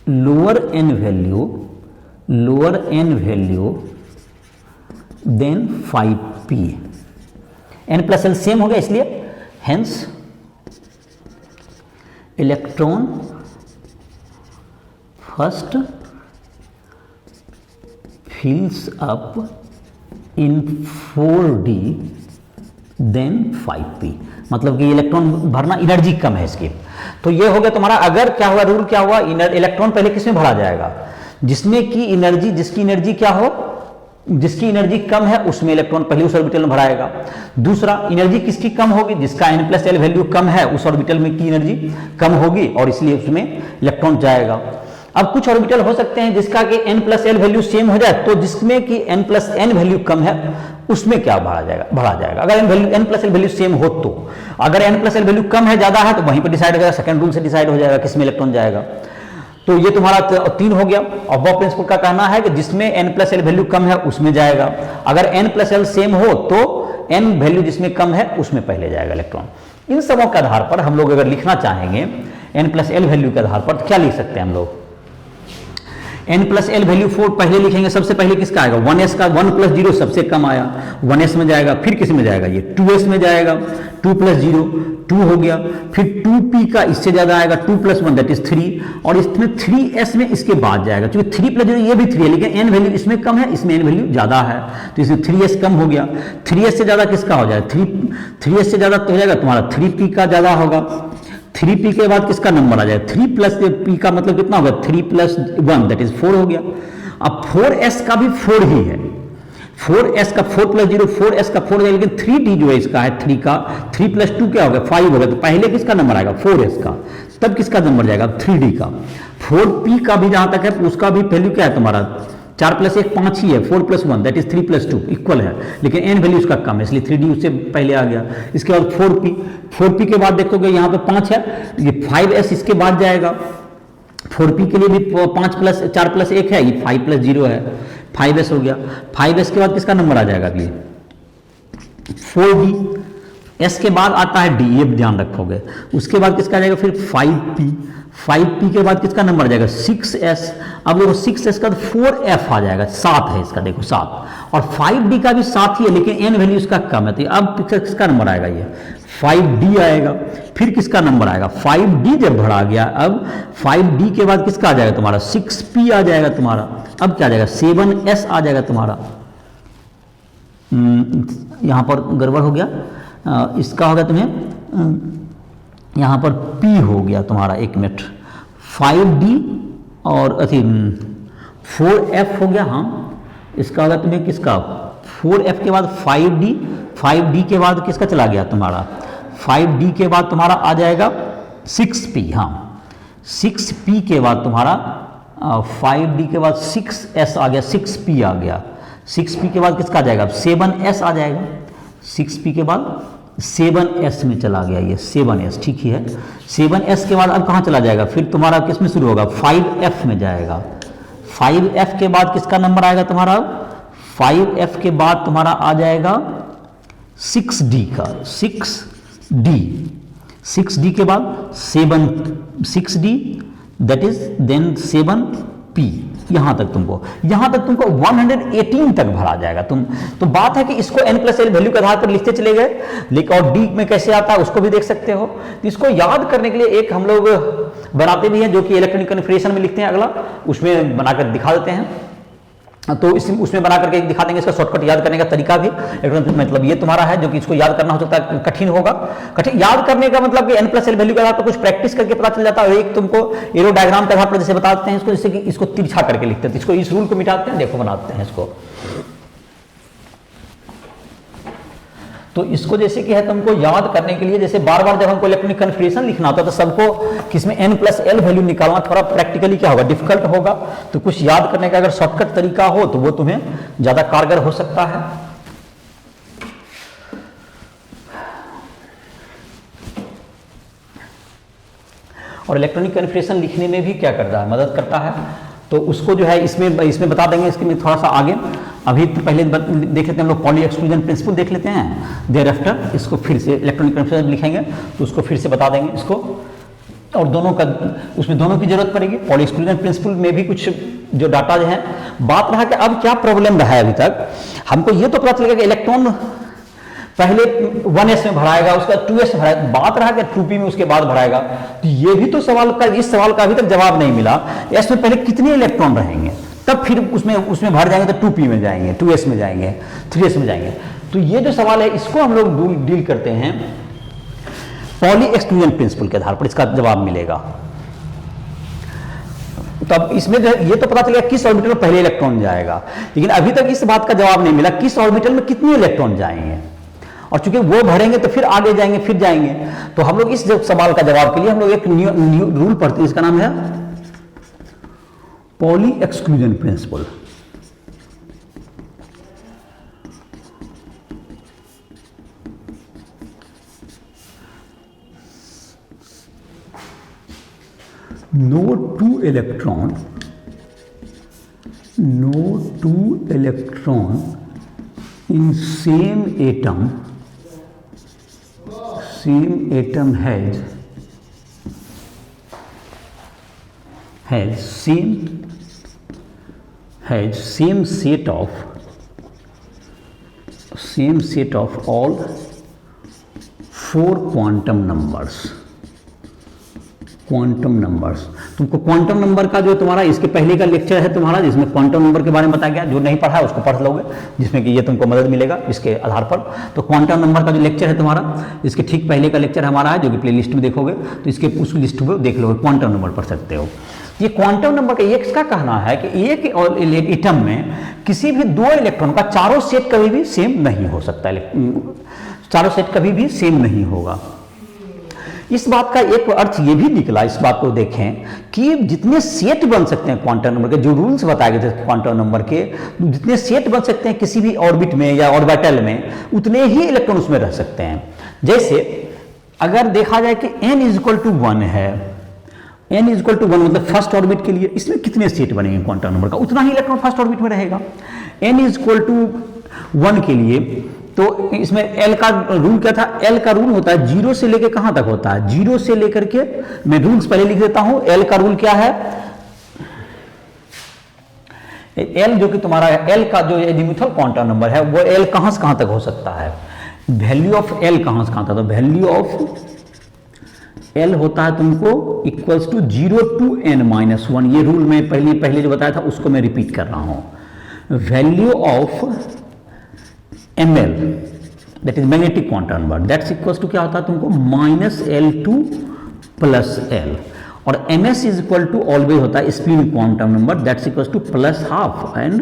lower n value than 5p, n plus l same हो गया, इसलिए hence electron first fills up in 4d then 5p, मतलब कि इलेक्ट्रॉन भरना एनर्जी कम है इसकी। तो ये हो गया तुम्हारा, अगर क्या हुआ, रूल क्या हुआ, इलेक्ट्रॉन पहले किसमें भरा जाएगा, जिसमें की एनर्जी, जिसकी एनर्जी क्या हो, जिसकी एनर्जी कम है उसमें इलेक्ट्रॉन पहले उस ऑर्बिटल में भराएगा। दूसरा, एनर्जी किसकी कम होगी, जिसका n प्लस एल वैल्यू कम है उस ऑर्बिटल में की एनर्जी कम होगी और इसलिए उसमें इलेक्ट्रॉन जाएगा। अब कुछ ऑर्बिटल हो सकते हैं जिसका कि n plus L value same हो जाए, तो जिसमें कि n प्लस एन वैल्यू कम है उसमें क्या भरा जाएगा अगर n plus L value same हो तो। अगर n प्लस एल वैल्यू कम है, ज्यादा है, तो वहीं पर डिसाइड हो जाएगा, सेकंड रूल से डिसाइड हो जाएगा किसमें इलेक्ट्रॉन जाएगा। तो ये तुम्हारा 3 हो गया। अबव प्रिंसिपल का कहना है कि जिसमें n प्लस एल वैल्यू कम है उसमें जाएगा, अगर n प्लस एल सेम हो तो n वैल्यू जिसमें कम है उसमें पहले जाएगा इलेक्ट्रॉन। इन सबों के आधार पर हम लोग अगर लिखना चाहेंगे n प्लस एल वैल्यू के आधार पर, तो क्या लिख सकते हैं हम लोग, n प्लस एल वैल्यू 4 पहले लिखेंगे, सबसे पहले किसका आएगा, 1s का, 1 प्लस 0 सबसे कम आया, 1s में जाएगा, फिर किस में जाएगा, ये 2s में जाएगा, 2 प्लस 0 2 हो गया, फिर 2p का इससे ज्यादा आएगा, 2 प्लस 1 दैट इज 3, और इसमें 3s में इसके बाद जाएगा, क्योंकि 3 प्लस 0 ये भी 3 है, लेकिन n वैल्यू इसमें कम है, इसमें n वैल्यू ज्यादा है, तो इसमें 3s कम हो गया। 3s से ज्यादा किसका हो जाएगा, 3s से ज्यादा तो हो जाएगा तुम्हारा 3p का ज्यादा होगा। 3p के बाद किसका नंबर आ जाएगा, 3 प्लस p का मतलब कितना होगा, 3 प्लस 1 दैट इज 4 हो गया। अब 4s का भी 4 ही है, 4s का 4 प्लस 0 4s का 4 है, लेकिन 3d जो है इसका है 3 का, 3 प्लस 2 क्या होगा 5 होगा, तो पहले किसका नंबर आएगा 4s का, तब किसका नंबर जाएगा 3d का। 4p का भी जहां तक है उसका भी वैल्यू क्या है तुम्हारा, 4 प्लस 1 5 ही है, 4 plus 1 that is 3 plus 2 equal है, लेकिन n वैल्यू उसका कम है इसलिए 3d उससे पहले आ गया। इसके बाद 4p के बाद देखोगे यहाँ पे 5 है, ये 5s इसके बाद जाएगा। 4p के लिए भी 4 प्लस 1 है, ये 5 प्लस 0 है, 5s हो गया। 5s के बाद किसका नंबर आ जाएगा अगली 4d, s के बाद आता है d, ये ध्यान रखोगे। उसके बाद किसका आ जाएगा फिर 5p के बाद किसका नंबर आ जाएगा 6s। अब देखो 6s का 4f आ जाएगा, 7 है इसका, देखो 7, और 5d का भी 7 ही है, लेकिन n वैल्यू इसका कम है, तो अब किसका नंबर आएगा, ये 5d आएगा। फिर किसका नंबर आएगा 5d जब बढ़ा गया, अब 5d के बाद किसका आ जाएगा तुम्हारा 6p आ जाएगा तुम्हारा। अब क्या आ जाएगा 7s आ जाएगा तुम्हारा। यहां पर गड़बड़ हो गया, इसका होगा तुम्हें यहाँ पर P हो गया तुम्हारा, 1 मिनट, 5D और 4F हो गया, हाँ इसका होगा तुम्हें किसका 4F के बाद 5D, 5D के बाद किसका चला गया तुम्हारा 5D के बाद तुम्हारा आ जाएगा 6P, हाँ 6P के बाद तुम्हारा 5D के बाद 6S आ गया, 6P आ गया। 6P के बाद किसका आ जाएगा 7S आ जाएगा, 6P के बाद 7s में चला गया, ये 7s ठीक ही है। 7s के बाद अब कहाँ चला जाएगा, फिर तुम्हारा किस में शुरू होगा 5f में जाएगा। 5f के बाद किसका नंबर आएगा तुम्हारा, 5f के बाद तुम्हारा आ जाएगा 6d का, 6d के बाद 6d that is then 7p, यहां तक तुमको 118 तक भरा जाएगा। तो बात है कि इसको n प्लस एल वैल्यू के आधार पर लिखते चले गए, लेकिन और d में कैसे आता है उसको भी देख सकते हो। तो इसको याद करने के लिए एक हम लोग बनाते भी हैं, जो कि इलेक्ट्रॉनिक कन्फिगरेशन में लिखते हैं, अगला उसमें बनाकर दिखा देते हैं। तो उसमें बना करके दिखा देंगे, इसका शॉर्टकट याद करने का तरीका भी, मतलब ये तुम्हारा है जो कि इसको याद करना हो सकता है कठिन होगा। कठिन याद करने का मतलब कि n प्लस एल वैल्यू के आधार पर कुछ प्रैक्टिस करके पता चल जाता है। एक तुमको एरो डायग्राम के आधार पर जैसे बताते हैं इसको, जैसे कि इसको तिरछा करके लिखते हैं, इसको इस रूल को मिटाते हैं, देखो बनाते हैं इसको। तो इसको जैसे कि है तुमको याद करने के लिए, जैसे बार बार जब हमको इलेक्ट्रॉनिक कन्फिग्रेशन लिखना होता है तो सबको किसमें n+l वैल्यू निकालना थोड़ा प्रैक्टिकली क्या होगा, डिफिकल्ट होगा। तो कुछ याद करने का अगर शॉर्टकट तरीका हो तो वो तुम्हें ज़्यादा कारगर हो सकता है। और इलेक्ट्रॉनिक कन्फिग्रेशन लिखने में भी क्या करता है, मदद करता है। तो उसको जो है इसमें बता देंगे, इसके में थोड़ा सा आगे। अभी तो पहले देख लेते हैं हम लोग पॉली एक्सक्लूजन प्रिंसिपल देख लेते हैं, देयर आफ्टर इसको फिर से इलेक्ट्रॉनिक कन्फिग्रेशन लिखेंगे तो उसको फिर से बता देंगे इसको। और दोनों का उसमें दोनों की जरूरत पड़ेगी। पॉली एक्सक्लूजन प्रिंसिपल में भी कुछ जो डाटा जो है, बात रहा कि अब क्या प्रॉब्लम रहा है अभी तक हमको ये तो पता चलेगा कि इलेक्ट्रॉन पहले 1s में भराएगा, उसका 2s में भराएगा, बात रहा कि 2p में उसके बाद भराएगा। तो ये भी तो सवाल का, इस सवाल का अभी तक जवाब नहीं मिला। s में पहले कितने इलेक्ट्रॉन रहेंगे, तब फिर उसमें भर जाएंगे तो 2p में जाएंगे, 2s में जाएंगे, 3s में जाएंगे। तो ये जो सवाल है इसको हम लोग डील करते हैं पॉली एक्सक्लूजन प्रिंसिपल के आधार पर, इसका जवाब मिलेगा। तो अब इसमें ये तो पता चलेगा किस ऑर्बिटल में पहले इलेक्ट्रॉन जाएगा, लेकिन अभी तक इस बात का जवाब नहीं मिला किस ऑर्बिटल में कितने इलेक्ट्रॉन जाएंगे। और चूंकि वो भरेंगे तो फिर आगे जाएंगे, फिर जाएंगे। तो हम लोग इस सवाल का जवाब के लिए हम लोग एक न्यू रूल पढ़ते हैं, इसका नाम है poly exclusion principle. No two electron in same atom has same set of all 4 quantum numbers। तुमको क्वांटम नंबर का जो तुम्हारा इसके पहले का लेक्चर है तुम्हारा, जिसमें क्वांटम नंबर के बारे में बताया गया, जो नहीं पढ़ा है उसको पढ़ लोगे, जिसमें कि ये तुमको मदद मिलेगा इसके आधार पर। तो क्वांटम नंबर का जो लेक्चर है तुम्हारा, इसके ठीक पहले का लेक्चर हमारा है, जो कि प्ले लिस्ट में देखोगे तो इसके उस लिस्ट में देख लोगे, क्वांटम नंबर पढ़ सकते हो। ये क्वांटम नंबर का एक का कहना है कि एक एटम में किसी भी 2 इलेक्ट्रॉन का चारों सेट कभी भी सेम नहीं हो सकता, चारों सेट कभी भी सेम नहीं होगा। इस बात का एक अर्थ ये भी निकला, इस बात को देखें कि जितने सेट बन सकते हैं क्वांटम नंबर के, जो रूल्स बताए गए थे क्वांटम नंबर के, जितने सेट बन सकते हैं किसी भी ऑर्बिट में या ऑर्बिटल में, उतने ही इलेक्ट्रॉन उसमें रह सकते हैं। जैसे अगर देखा जाए कि n = 1 है, n = 1 मतलब फर्स्ट ऑर्बिट के लिए, इसमें कितने सेट बनेंगे क्वांटम नंबर का, उतना ही इलेक्ट्रॉन फर्स्ट ऑर्बिट में रहेगा। n = 1 के लिए तो इसमें L का रूल क्या था, L का रूल होता है 0 से लेकर कहां तक होता है, 0 से लेकर के, मैं रूल्स पहले लिख देता हूं। L का रूल क्या है, L जो कि तुम्हारा L का जो एजीमुथल क्वांटम नंबर है वो L कहां से कहां तक हो सकता है, वैल्यू ऑफ L कहां से कहां तक, तो वैल्यू ऑफ L होता है तुमको = 0 to n-1। ये रूल मैं पहले जो बताया था उसको मैं रिपीट कर रहा हूं। Value of ml that is magnetic quantum number, that's equals to क्या होता है तुमको -L2 + L। और ms ऑलवेज होता है spin quantum number, that's equals to +12 and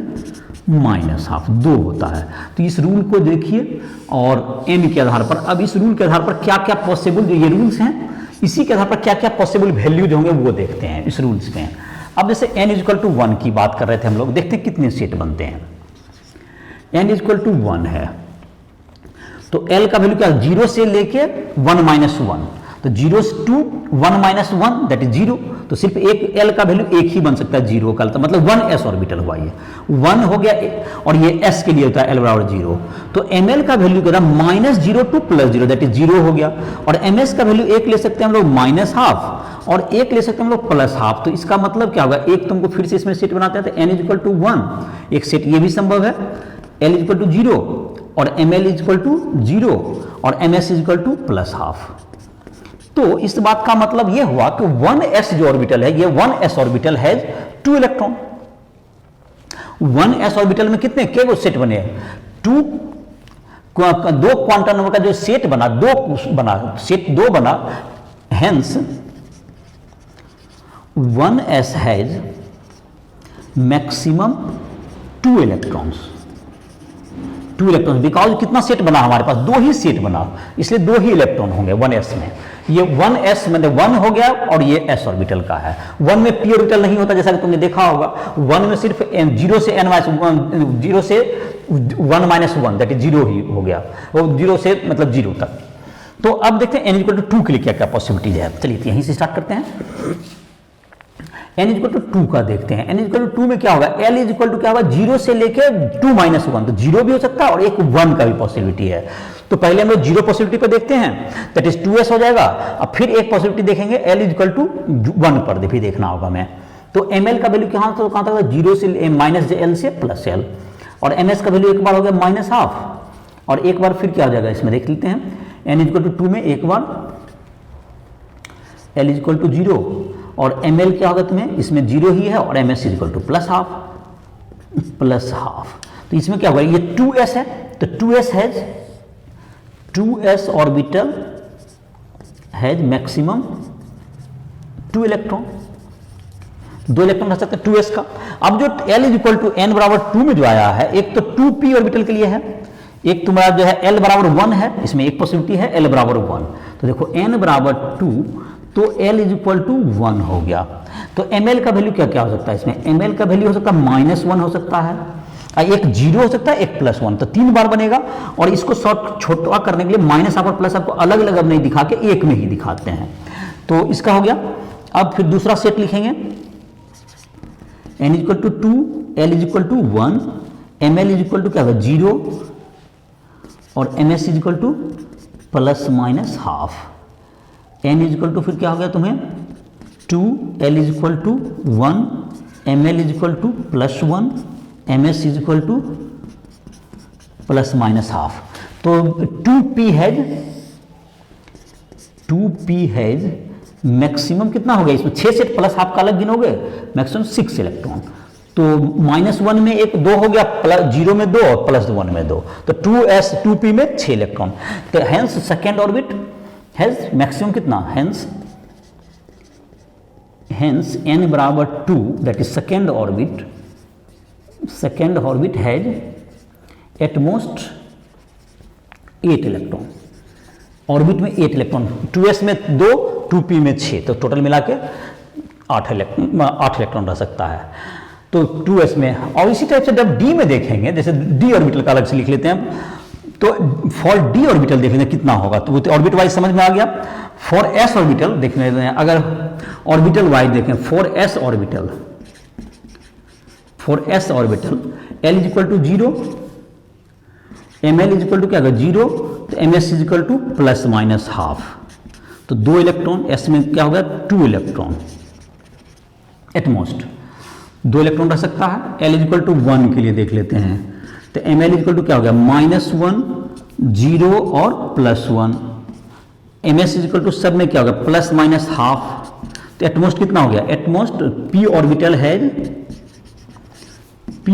-12, 2 होता है। तो इस रूल को देखिए और n के आधार पर, अब इस रूल के आधार पर क्या क्या पॉसिबल, जो ये रूल्स हैं इसी के आधार पर क्या क्या पॉसिबल वैल्यूज होंगे वो देखते हैं इस रूल्स में। अब जैसे n = 1 की बात कर रहे थे हम लोग, देखते हैं कितने सेट बनते हैं। n = 1 है तो L का वैल्यू क्या, 0 से लेके 1-1, तो 0 to 1-1 दैट इज 0। तो सिर्फ एक L का वैल्यू एक ही बन सकता है 0 का, तो मतलब 1s ऑर्बिटल हुआ, ये 1 हो गया और ये s के लिए होता है L = 0। तो ml का वैल्यू क्या था, -0 to +0 दैट इज 0 हो गया। और ms का वैल्यू एक ले सकते हैं हम लोग -12 और एक ले सकते हैं हम लोग +12। तो इसका मतलब क्या होगा, एक तुमको फिर से इसमें सेट बनाते हैं, तो n = 1 एक सेट ये भी संभव है, L = 0 और ml = 0 और ms = +12। तो इस बात का मतलब यह हुआ कि 1s जो ऑर्बिटल है, ये 1s ऑर्बिटल है 2 इलेक्ट्रॉन। 1s ऑर्बिटल में कितने के सेट बने हैं, 2 क्वांटम नंबर का जो सेट बना, सेट 2 बना, hence 1s has maximum 2 electrons. 2 electron, because कितना सेट बना हमारे पास, 2 ही सेट बना, इसलिए 2 ही इलेक्ट्रॉन होंगे 1s में। ये 1s मतलब 1 हो गया और ये s ऑर्बिटल का है। 1 में p ऑर्बिटल नहीं होता, जैसा कि तुमने देखा होगा। 1 में सिर्फ 0 से n -1, 0 से 1 - 1 दैट इज 0 ही हो गया, वो 0 से मतलब 0 तक। तो अब देखते हैं n = 2 के लिए क्या क्या पॉसिबिलिटीज है। चलिए यहीं से स्टार्ट करते हैं। n = 2 का देखते हैं। n = 2 में क्या होगा, l = क्या होगा, 0 से लेके 2 - 1, तो 0 भी हो सकता है और एक 1 का भी पॉसिबिलिटी है। तो पहले हम लोग 0 पॉसिबिलिटी पर देखते हैं, दैट इज 2s हो जाएगा। अब फिर एक पॉसिबिलिटी देखेंगे l = 1 पर भी देखना होगा मैं। तो ml का वैल्यू कहाँ तक होगा, 0 से -l से +l, और ms का वैल्यू एक बार हो गया -12, और एक बार फिर क्या हो जाएगा इसमें देख लेते हैं। n = 2 में एक बार l = 0, और ml क्या होगा तुम्हें, इसमें 0 ही है, और ms = +12। तो इसमें क्या होगा, ये 2s है, तो 2s orbital has maximum 2 electron, 2 electron रह सकते हैं 2s का। अब जो l = n = 2 में जो आया है, एक तो 2p ऑर्बिटल के लिए है, एक तुम्हारा जो है l = 1 है, इसमें एक पॉसिबिलिटी है l = 1। तो देखो n = 2, तो l = 1 हो गया। तो ml का वैल्यू क्या क्या हो सकता है इसमें, ml का वैल्यू हो सकता है -1 हो सकता है, एक 0 हो सकता है, एक +1, तो 3 बार बनेगा। और इसको शॉर्ट छोटा करने के लिए माइनस और प्लस आपको अलग अलग अब नहीं दिखा के एक में ही दिखाते हैं। तो इसका हो गया। अब फिर दूसरा सेट लिखेंगे, n = 2, l = 1, ml = क्या होगा 0, और ms = ±½ n = फिर क्या हो गया तुम्हें 2, l = 1, ml = +1, ms = ±½ तो 2p हैज मैक्सिमम कितना हो गया इसमें, 6 सेट प्लस हाफ का अलग गिनोगे, मैक्सिमम 6 इलेक्ट्रॉन। तो -1 में एक 2 हो गया, 0 में 2 और +1 में 2, तो 2p में 6 इलेक्ट्रॉन। तो hence second orbit has maximum कितना, hence n = 2, that is second orbit has at most 8 electron. Orbit में 8 इलेक्ट्रॉन, 2s में 2, 2p में 6, तो टोटल मिला के 8 इलेक्ट्रॉन रह सकता है। तो 2s में, और इसी टाइप से जब d में देखेंगे, जैसे d ऑर्बिटल का अलग से लिख लेते हैं, तो फॉर d ऑर्बिटल देख लेते हैं कितना होगा, तो वो ऑर्बिट वाइज समझ में आ गया। फॉर s ऑर्बिटल देख लेते हैं, अगर ऑर्बिटल वाइज देखें, for s orbital l = 0, ml = क्या होगा 0, तो ms = ±½ तो 2 इलेक्ट्रॉन, s में क्या होगा 2 इलेक्ट्रॉन, एटमोस्ट 2 इलेक्ट्रॉन रह सकता है। l = 1 के लिए देख लेते हैं, तो ml = क्या हो गया -1, 0 और +1, ms = सब में क्या होगा ±½ तो एटमोस्ट कितना हो गया, at most p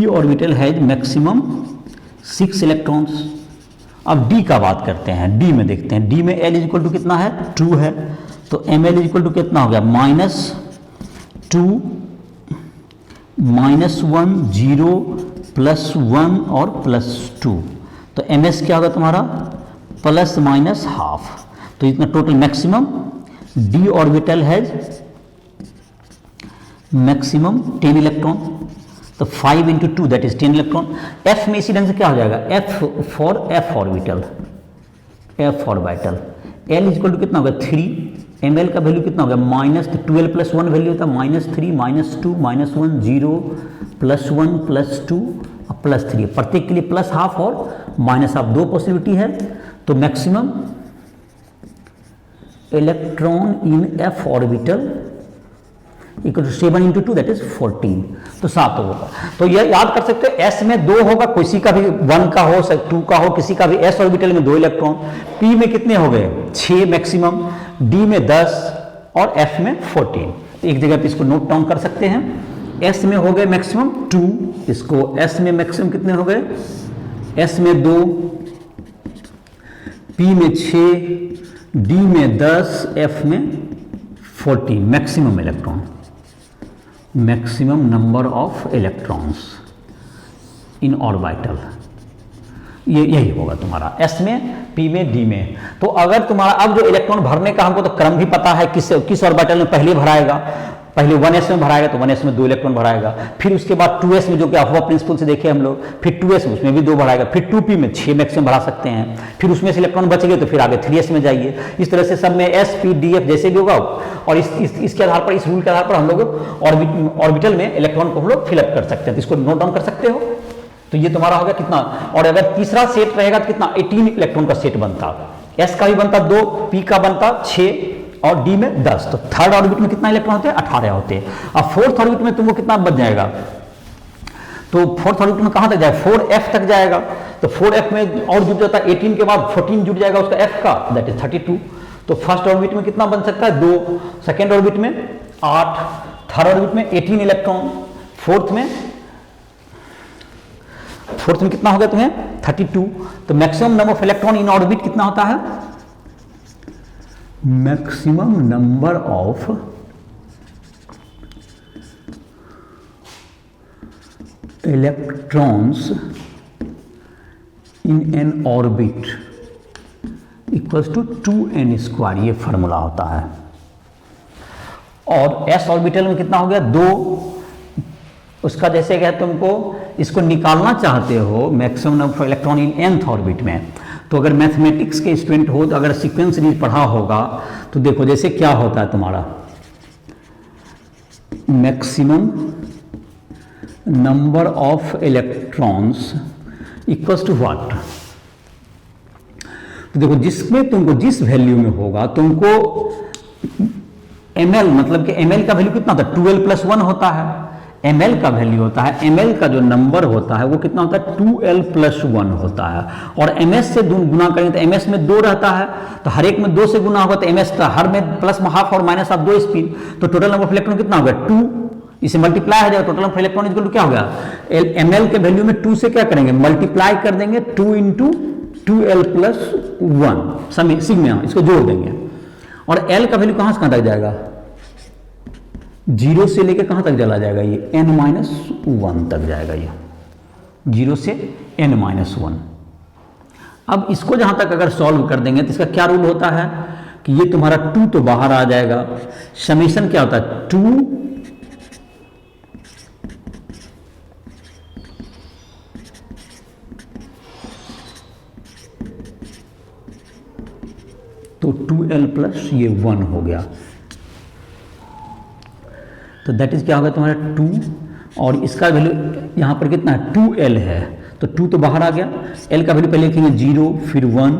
orbital has maximum 6 electrons. अब d का बात करते हैं, d में देखते हैं, d में l = कितना है 2 है, तो ml = कितना हो गया -2, -1, 0, +1 और +2, तो ms क्या होगा तुम्हारा ±½ तो इतना total maximum d orbital has maximum 10 electron, तो 5 × 2 दैट इज 10 इलेक्ट्रॉन। f में इसी ढंग से क्या हो जाएगा, f for f orbital, l = कितना होगा 3, ml का वैल्यू कितना होगा -12 + 1 वैल्यू होता है -3, -2, -1, 0, +1, +2 और +3, प्रत्येक के लिए +½ और -½ 2 पॉसिबिलिटी है। तो maximum electron in f orbital = 7 × 2 that is 14, तो 7 होगा। तो यह याद कर सकते हो, s में 2 होगा, किसी का भी 1 का हो, 2 का हो, किसी का भी s ऑर्बिटल में 2 इलेक्ट्रॉन, p में कितने हो गए 6 मैक्सिमम, d में 10 और f में 14। तो एक जगह पे इसको नोट डाउन कर सकते हैं, s में हो गए मैक्सिमम 2, इसको s में मैक्सिमम कितने हो गए, s में 2, p में 6, d में 10, f में 14, maximum electron, maximum number of electrons in orbital. ये यही होगा तुम्हारा S में, P में, D में। तो अगर तुम्हारा अब जो इलेक्ट्रॉन भरने का हमको तो क्रम भी पता है, किस ऑर्बिटल में पहले भराएगा, पहले 1s में भराएगा तो 1s में 2 इलेक्ट्रॉन भराएगा, फिर उसके बाद 2s में जो कि अफवा प्रिंसिपल से देखे हम लोग, फिर 2s में उसमें भी 2 भराएगा, फिर 2p में 6 मैक्सिमम भरा सकते हैं, फिर उसमें से इलेक्ट्रॉन बच गए तो फिर आगे 3s में जाइए। इस तरह से सब में s p d f जैसे भी होगा, और इसके आधार पर, इस रूल के आधार पर हम लोग ऑर्बिटल में इलेक्ट्रॉन को हम लोग फिलअप कर सकते हैं। तो इसको नोट डाउन कर सकते हो। तो ये तुम्हारा हो गया कितना, और अगर तीसरा सेट रहेगा तो कितना, 18 इलेक्ट्रॉन का सेट बनता, s का भी बनता 2, p का बनता 6 और d में 10। तो थर्ड ऑर्बिट में कितना इलेक्ट्रॉन होते हैं, 18 होते हैं। अब फोर्थ ऑर्बिट में तुमको कितना बच जाएगा, तो फोर्थ ऑर्बिट में कहां तक जाएगा, 4f तक जाएगा। तो 4f में और जुड़ जाता है 18 के बाद 14 जुड़ जाएगा उसका f का, दैट इज 32। तो फर्स्ट ऑर्बिट में कितना बन सकता है, 2, सेकेंड ऑर्बिट में 8, थर्ड ऑर्बिट में 18 इलेक्ट्रॉन, फोर्थ में कितना हो गया तुम्हें, 32। तो maximum number of electron in orbit कितना होता है, maximum number of electrons in N orbit equals to 2n², ये फॉर्मूला होता है। और s ऑर्बिटल में कितना हो गया, 2, उसका जैसे क्या तुमको इसको निकालना चाहते हो maximum number of electron in nth orbit में, तो अगर मैथमेटिक्स के स्टूडेंट हो तो अगर सीक्वेंस सीरीज पढ़ा होगा तो देखो जैसे क्या होता है तुम्हारा, maximum number of electrons equals to what. तो देखो जिसमें तुमको जिस वैल्यू में होगा तुमको ml, मतलब कि ml का वैल्यू कितना होता है, 12 + 1 होता है। ml का वैल्यू होता है, ml का जो नंबर होता है वो कितना होता है, 2l + 1 होता है। और ms से गुना करेंगे तो ms में 2 रहता है, तो हर एक में 2 से गुना होगा तो ms का हर में प्लस हाफ और माइनस हाफ 2 स्पिन, तो टोटल नंबर ऑफ इलेक्ट्रॉन कितना होगा, 2। इसे मल्टीप्लाई हो जाएगा, total number of electron equal to क्या होगा, ml के वैल्यू में 2 से क्या करेंगे, मल्टीप्लाई कर देंगे, 2 × 2l + 1 सिग्मा, इसको जोड़ देंगे। और l का वैल्यू कहां से कहां तक जाएगा, 0 से लेकर कहां तक चला जाएगा, ये n-1 तक जाएगा, ये 0 से n-1। अब इसको जहां तक अगर सॉल्व कर देंगे तो इसका क्या रूल होता है कि ये तुम्हारा 2 तो बाहर आ जाएगा, समेशन क्या होता है, 2 तो 2l + ये 1 हो गया, तो दैट इज क्या होगा तुम्हारा 2, और इसका वैल्यू यहाँ पर कितना है, 2l है, तो 2 तो बाहर आ गया, l का वैल्यू पहले लिखेंगे 0, फिर 1,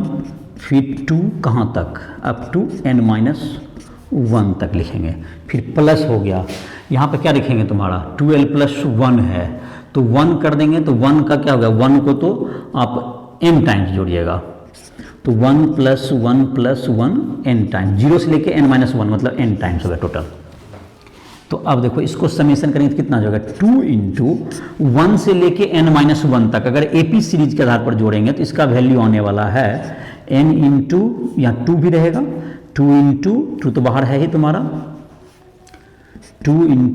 फिर 2, कहाँ तक, अप टू n-1 तक लिखेंगे, फिर प्लस हो गया, यहाँ पर क्या लिखेंगे तुम्हारा 2l + 1 है, तो 1 कर देंगे, तो 1 का क्या होगा, 1 को तो आप n टाइम्स जोड़िएगा, तो 1 + 1 + 1 n टाइम्स, 0 से लेके n-1 मतलब n टाइम्स होगा टोटल। तो अब देखो इसको समेशन करेंगे तो कितना हो जाएगा, 2 × 1 से लेके n-1 तक अगर AP सीरीज के आधार पर जोड़ेंगे तो इसका वैल्यू आने वाला है n × यहाँ 2 भी रहेगा, 2 × 2 तो बाहर है ही तुम्हारा, 2 × n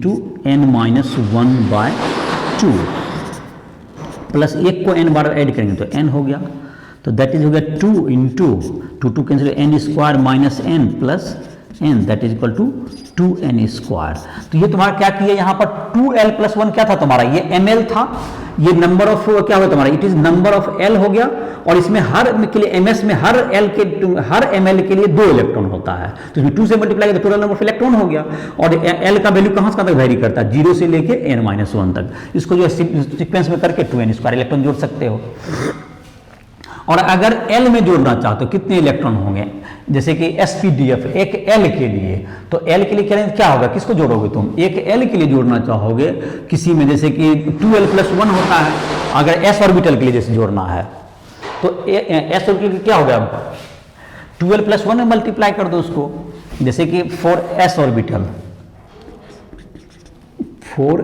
× n-1/2 प्लस 1 को n बार ऐड करेंगे तो n हो गया, तो दैट इज हो गया 2 × 2 cancel n² - n plus n, that is equal to 2n²। तो ये तुम्हारा क्या किया, यहाँ पर 2l + 1 क्या था तुम्हारा, ये ml था, ये नंबर ऑफ क्या हुआ तुम्हारा, it is number of l हो गया, और इसमें हर के लिए ms में हर ml के लिए 2 इलेक्ट्रॉन होता है, तो इसमें 2 से मल्टीप्लाई तो टोटल नंबर ऑफ इलेक्ट्रॉन हो गया। और l का वैल्यू कहां से कहां तक वेरी करता है, 0 से लेके n-1 तक, इसको जो सीक्वेंस में करके 2n² इलेक्ट्रॉन जोड़ सकते हो। और अगर L में जोड़ना चाहते हो कितने इलेक्ट्रॉन होंगे, जैसे कि sp_df एक L के लिए, तो L के लिए क्या होगा, किसको जोड़ोगे तुम, एक L के लिए जोड़ना चाहोगे किसी में, जैसे कि 2l + 1 होता है, अगर s ऑर्बिटल के लिए जैसे जोड़ना है तो s ऑर्बिटल क्या होगा, 2l + 1 में मल्टीप्लाई कर दो उसको, जैसे कि 4s orbital, 4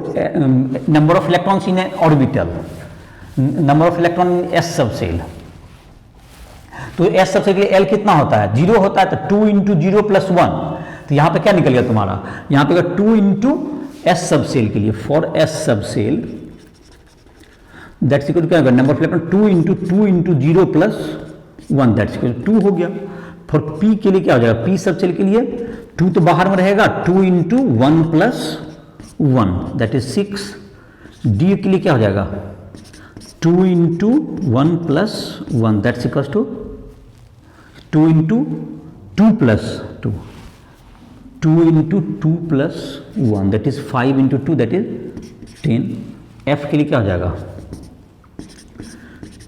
number of electrons in orbital, number of electron in s subshell, तो s सबसेल के लिए l कितना होता है, 0 होता है, तो 2 × 0 + 1, तो यहाँ पे क्या निकल गया तुम्हारा, यहाँ पे 2 × s सबसेल के लिए, for s subshell that's equal to क्या होगा, number of electron 2 into 0 plus 1 that's equal to 2 हो गया। फॉर पी के लिए क्या हो जाएगा, पी सब सेल के लिए 2 तो बाहर में रहेगा, 2 into 1 plus 1 that is 6। D के लिए क्या हो जाएगा, 2 into 1 plus 1 that's equal to 2 into 2 plus 2, 2 into 2 plus 1 that is 5 into 2 that is 10। F के लिए क्या हो जाएगा,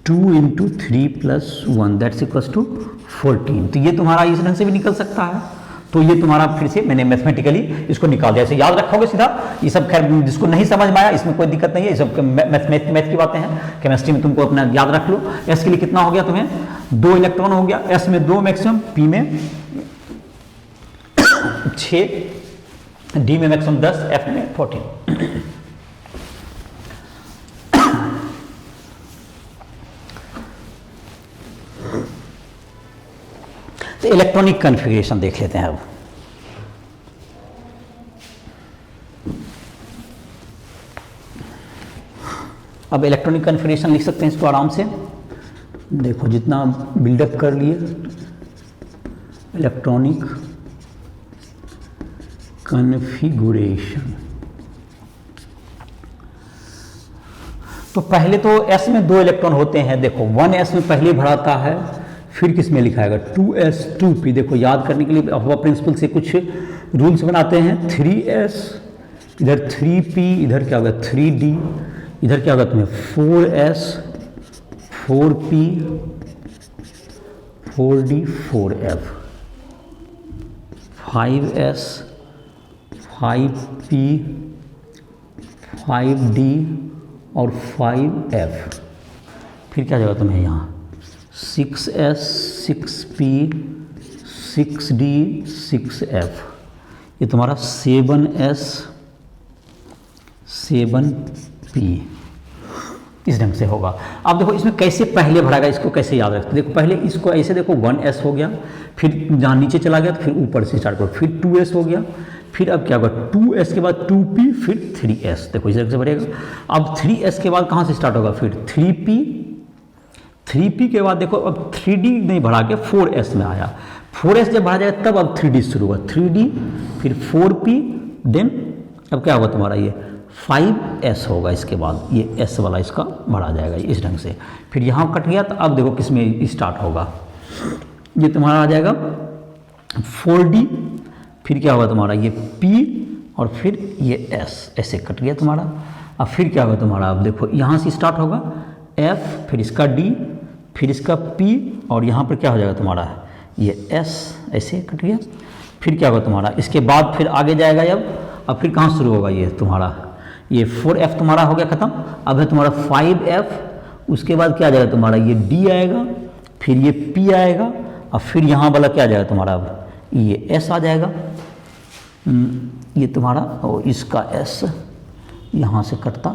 2 into 3 plus 1 that's equal to 14। तो ये तुम्हारा इस ढंग से भी निकल सकता है। तो ये तुम्हारा फिर से मैंने मैथमेटिकली इसको निकाल दिया, ऐसे याद रखोगे सीधा। ये सब खैर जिसको नहीं समझ में आया इसमें कोई दिक्कत नहीं है, ये सब मैथ की बातें हैं, केमिस्ट्री में तुमको अपना याद रख लो। एस के लिए कितना हो गया तुम्हें, 2 इलेक्ट्रॉन हो गया, एस में 2 मैक्सिमम, पी में 6, डी में मैक्सिमम 10, एफ में 14। तो इलेक्ट्रॉनिक कॉन्फ़िगरेशन देख लेते हैं अब इलेक्ट्रॉनिक कॉन्फ़िगरेशन लिख सकते हैं इसको आराम से। देखो जितना बिल्डअप कर लिए, इलेक्ट्रॉनिक कॉन्फ़िगरेशन। तो पहले तो s में 2 इलेक्ट्रॉन होते हैं, देखो 1s में पहले भराता है, फिर किस में लिखाएगा 2s 2p। देखो याद करने के लिए अफवा प्रिंसिपल से कुछ रूल्स बनाते हैं, 3s इधर 3p, इधर क्या होगा 3d, इधर क्या होगा तुम्हें 4s 4p 4d 4f, 5s 5p 5d और 5f। फिर क्या जाएगा तुम्हें यहाँ 6s 6p 6d 6f, ये तुम्हारा 7s 7p इस ढंग से होगा। अब देखो इसमें कैसे पहले भराएगा, इसको कैसे याद रखते, देखो पहले इसको ऐसे देखो 1s हो गया, फिर जहाँ नीचे चला गया तो फिर ऊपर से स्टार्ट करो, फिर 2s हो गया, फिर अब क्या होगा 2s के बाद 2p फिर 3s, देखो इस ढंग से भरेगा। अब 3s के बाद कहाँ से स्टार्ट होगा, फिर 3p 3p के बाद देखो अब 3d नहीं भरा के 4s में आया, 4s जब भरा जाएगा तब अब 3d शुरू हुआ, 3d फिर 4p देन अब क्या होगा तुम्हारा ये 5s होगा, इसके बाद ये s वाला इसका भरा जाएगा इस ढंग से। फिर यहाँ कट गया तो अब देखो किस में स्टार्ट होगा, ये तुम्हारा आ जाएगा 4d, फिर क्या होगा तुम्हारा ये p और फिर ये s, ऐसे कट गया तुम्हारा। अब फिर क्या होगा तुम्हारा, अब देखो यहाँ से स्टार्ट होगा f, फिर इसका d, फिर इसका p और यहाँ पर क्या हो जाएगा तुम्हारा ये s, ऐसे कट गया। फिर क्या होगा तुम्हारा, इसके बाद फिर आगे जाएगा अब फिर कहाँ शुरू होगा ये तुम्हारा, ये 4f तुम्हारा हो गया ख़त्म। अब है तुम्हारा 5f, उसके बाद क्या आ जाएगा तुम्हारा ये d आएगा, फिर ये p आएगा, और फिर यहाँ वाला क्या आ जाएगा तुम्हारा अब ये s आ जाएगा, ये तुम्हारा और इसका s यहाँ से कटता,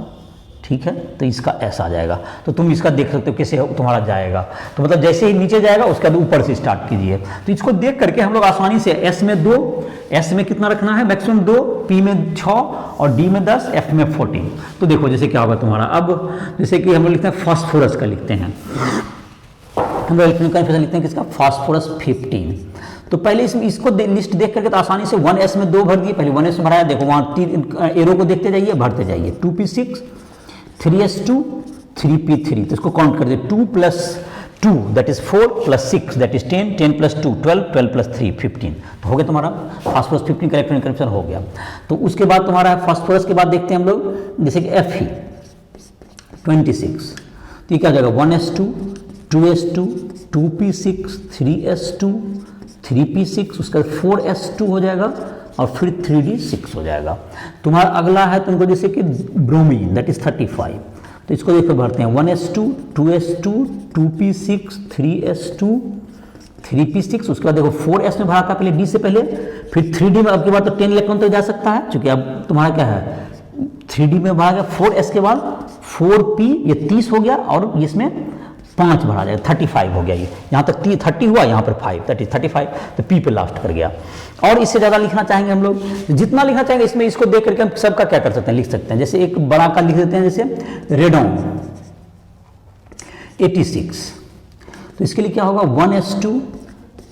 ठीक है, तो इसका s आ जाएगा। तो तुम इसका देख सकते हो कैसे तुम्हारा जाएगा, तो मतलब जैसे ही नीचे जाएगा उसके बाद ऊपर से स्टार्ट कीजिए। तो इसको देख करके हम लोग आसानी से s में 2, s में कितना रखना है मैक्सिमम 2, p में 6 और d में 10, f में 14। तो देखो जैसे क्या होगा तुम्हारा, अब जैसे कि हम लोग लिखते हैं फास्फोरस का लिखते हैं, हम लोग इलेक्ट्रॉनिक कॉन्फ़िगरेशन लिखते हैं किसका, फास्फोरस 15। तो पहले इसको लिस्ट देख करके तो आसानी से 1s में 2 भर दिए, पहले 1s में भराया, देखो वहाँ 3 एरो को देखते जाइए भरते जाइए, 2p6 3s2 3p3, तो इसको काउंट कर दे 2 plus 2 that is 4 plus 6 that is 10, 10 plus 2 12, 12 plus 3 15। तो हो गया तुम्हारा फास्फोरस 15 का इलेक्ट्रॉनिक कॉन्फ़िगरेशन हो गया। तो उसके बाद तुम्हारा फास्फोरस के बाद देखते हैं हम लोग जैसे कि Fe 26, तो ये क्या हो जाएगा 1s2 2s2 2p6 3s2 3p6, उसका 4s2 हो जाएगा और फिर 3d6 हो जाएगा। तुम्हारा अगला है तुमको जैसे कि ब्रोमीन दैट इज 35, तो इसको देखो भरते हैं 1s2 2s2 2p6 3s2 3p6, उसके बाद देखो 4s में भरा था पहले d से पहले, फिर 3d में अब के बाद तो 10 इलेक्ट्रॉन तो जा सकता है, क्योंकि अब तुम्हारा क्या है 3d में भरा गया 4s के बाद 4p ये 30 हो गया और इसमें 5 भरा जाएगा 35 हो गया, ये यहाँ तक 30 हुआ, यहाँ पर 5 दैट इज 35, तो p पे लास्ट कर गया। और इससे ज़्यादा लिखना चाहेंगे हम लोग, जितना लिखना चाहेंगे इसमें इसको देख करके हम सबका क्या कर सकते हैं लिख सकते हैं। जैसे एक बड़ा का लिख देते हैं जैसे रेडॉन, 86। तो इसके लिए क्या होगा 1s2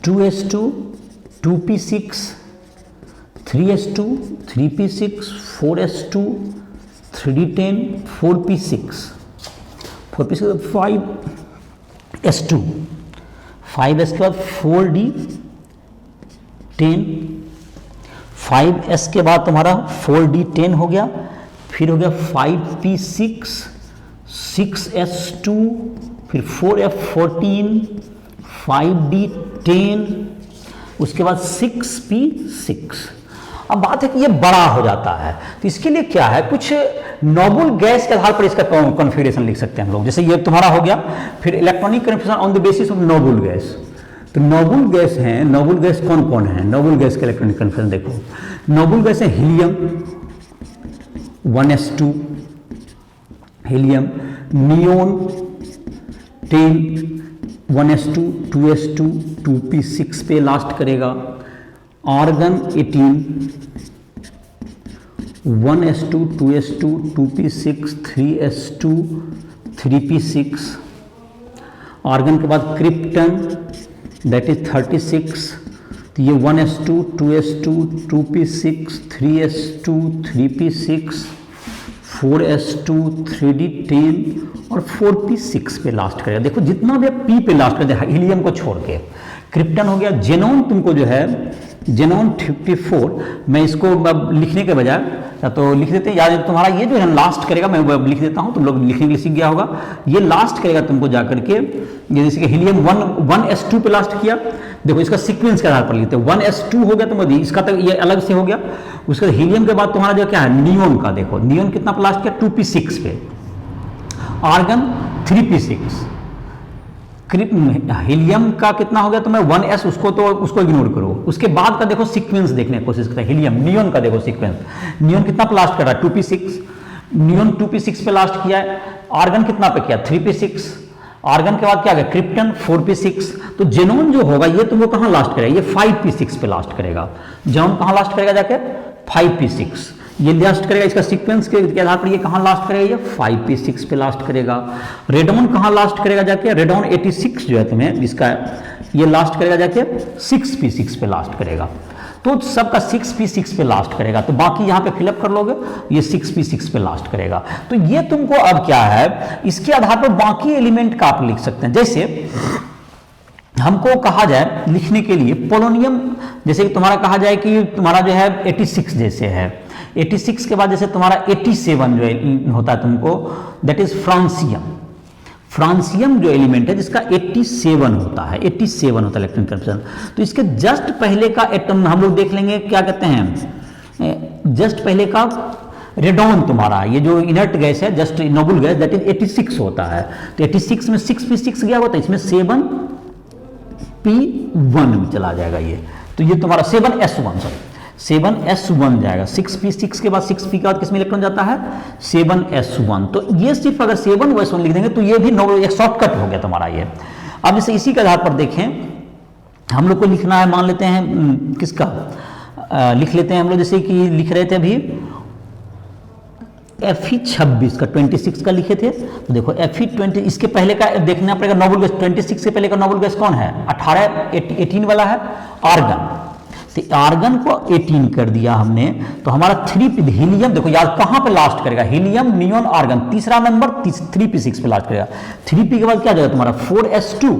2s2 2p6 3s2 3p6 4s2 3d10 4p6 4p6 5s2 5s के बाद 4d10 5s के बाद तुम्हारा 4d10 हो गया, फिर हो गया 5p6 6s2 फिर 4f14 5d10 उसके बाद 6p6। अब बात है कि ये बड़ा हो जाता है, तो इसके लिए क्या है, कुछ नोबल गैस के आधार पर इसका कॉन्फ़िगरेशन लिख सकते हैं हम लोग। जैसे ये तुम्हारा हो गया, फिर electronic configuration on the basis of noble gas. तो नोबल गैस हैं, नोबल गैस कौन कौन है, नोबल गैस के इलेक्ट्रॉनिक कन्फिग्रेशन देखो। नोबल गैस है helium 1s2 helium, neon 10 1s2 2s2 2p6 पे लास्ट करेगा, argon 18 1s2 2s2 2p6 3s2 3p6, argon के बाद क्रिप्टन दैट इज 36, तो ये 1s2 2s2 2p6 3s2 3p6 4s2 3d10 और 4p6 पे लास्ट करेगा। देखो जितना भी p पे लास्ट कर हीलियम को छोड़ के, क्रिप्टन हो गया, जेनॉन तुमको जो है जेनॉन 54, मैं इसको लिखने के बजाय या तो लिख देते हैं, या तुम्हारा ये जो है लास्ट करेगा, मैं लिख देता हूँ, तुम लोग लिखने के लिए सीख गया होगा। ये लास्ट करेगा तुमको जाकर के, जैसे कि हीलियम 1s2 पे लास्ट किया, देखो इसका सीक्वेंस के आधार पर लिखते हैं, 1s2 हो गया तो इसका तो ये अलग से हो गया। उसके बाद हीलियम के बाद तुम्हारा जो क्या है नियोन का, देखो नियोन कितना पे लास्ट किया 2p6 पे, आर्गन 3p6, हीलियम का कितना हो गया तो मैं 1s उसको इग्नोर करो। उसके बाद का देखो सीक्वेंस देखने की कोशिश करता है, हीलियम नियोन का देखो सीक्वेंस, नियोन कितना पे लास्ट कर रहा है 2p6, नियोन 2p6 पे लास्ट किया है, आर्गन कितना पे किया 3p6, आर्गन के बाद क्या गया क्रिप्टन 4p6, तो जेनोन जो होगा ये तुमको कहां लास्ट करेगा, ये 5p6 पे लास्ट करेगा। जेनोन कहां लास्ट करेगा जाके 5p6, ये लास्ट करेगा, इसका सीक्वेंस के आधार पर ये कहां लास्ट करेगा, ये 5p6 पे लास्ट करेगा। रेडोन कहां लास्ट करेगा जाके, रेडोन 86 जो है तुम्हें इसका ये लास्ट करेगा जाके 6p6 पे लास्ट करेगा। तो सबका 6p6 पे लास्ट करेगा, तो बाकी यहां पे फिलअप कर लोगे, ये 6p6 पे लास्ट करेगा। तो ये तुमको अब क्या है, इसके आधार पर बाकी एलिमेंट का आप लिख सकते हैं। जैसे हमको कहा जाए लिखने के लिए पोलोनियम, जैसे कि तुम्हारा कहा जाए कि तुम्हारा जो है 86 जैसे है, 86 के बाद जैसे तुम्हारा 87 जो होता है तुमको, दैट इज फ्रांसियम। फ्रांसियम जो एलिमेंट है जिसका 87 होता है, 87 होता है इलेक्ट्रॉनिक कन्फिग्रेशन। तो इसके जस्ट पहले का एटम हम लोग देख लेंगे, क्या कहते हैं, जस्ट पहले का रेडॉन तुम्हारा, ये जो इनर्ट गैस है just noble gas, that is 86 होता है। तो 86 में 6p6 गया होता है, इसमें 7p1 में चला जाएगा ये, तो ये तुम्हारा 7s1 सॉरी 7s1 जाएगा, 6p6 के बाद 6p के बाद किसमें इलेक्ट्रॉन जाता है 7s1। तो ये सिर्फ अगर 7s1 लिख देंगे तो ये भी एक शॉर्टकट हो गया तुम्हारा ये। अब जैसे इसी के आधार पर देखें, हम लोग को लिखना है, मान लेते हैं किसका लिख लेते हैं हम लोग, जैसे कि लिख रहे थे अभी Fe26 का 26 का लिखे थे, तो देखो Fe20, इसके पहले का देखना पड़ेगा नोबल गैस, 26 से पहले का नोबल गैस कौन है 18 वाला है आर्गन। तो आर्गन को 18 कर दिया हमने, तो हमारा 3p हीलियम, देखो याद कहां पे लास्ट करेगा, हीलियम नियोन आर्गन, तीसरा नंबर 3p6 पे लास्ट करेगा। 3p के बाद क्या जाएगा तुम्हारा 4s2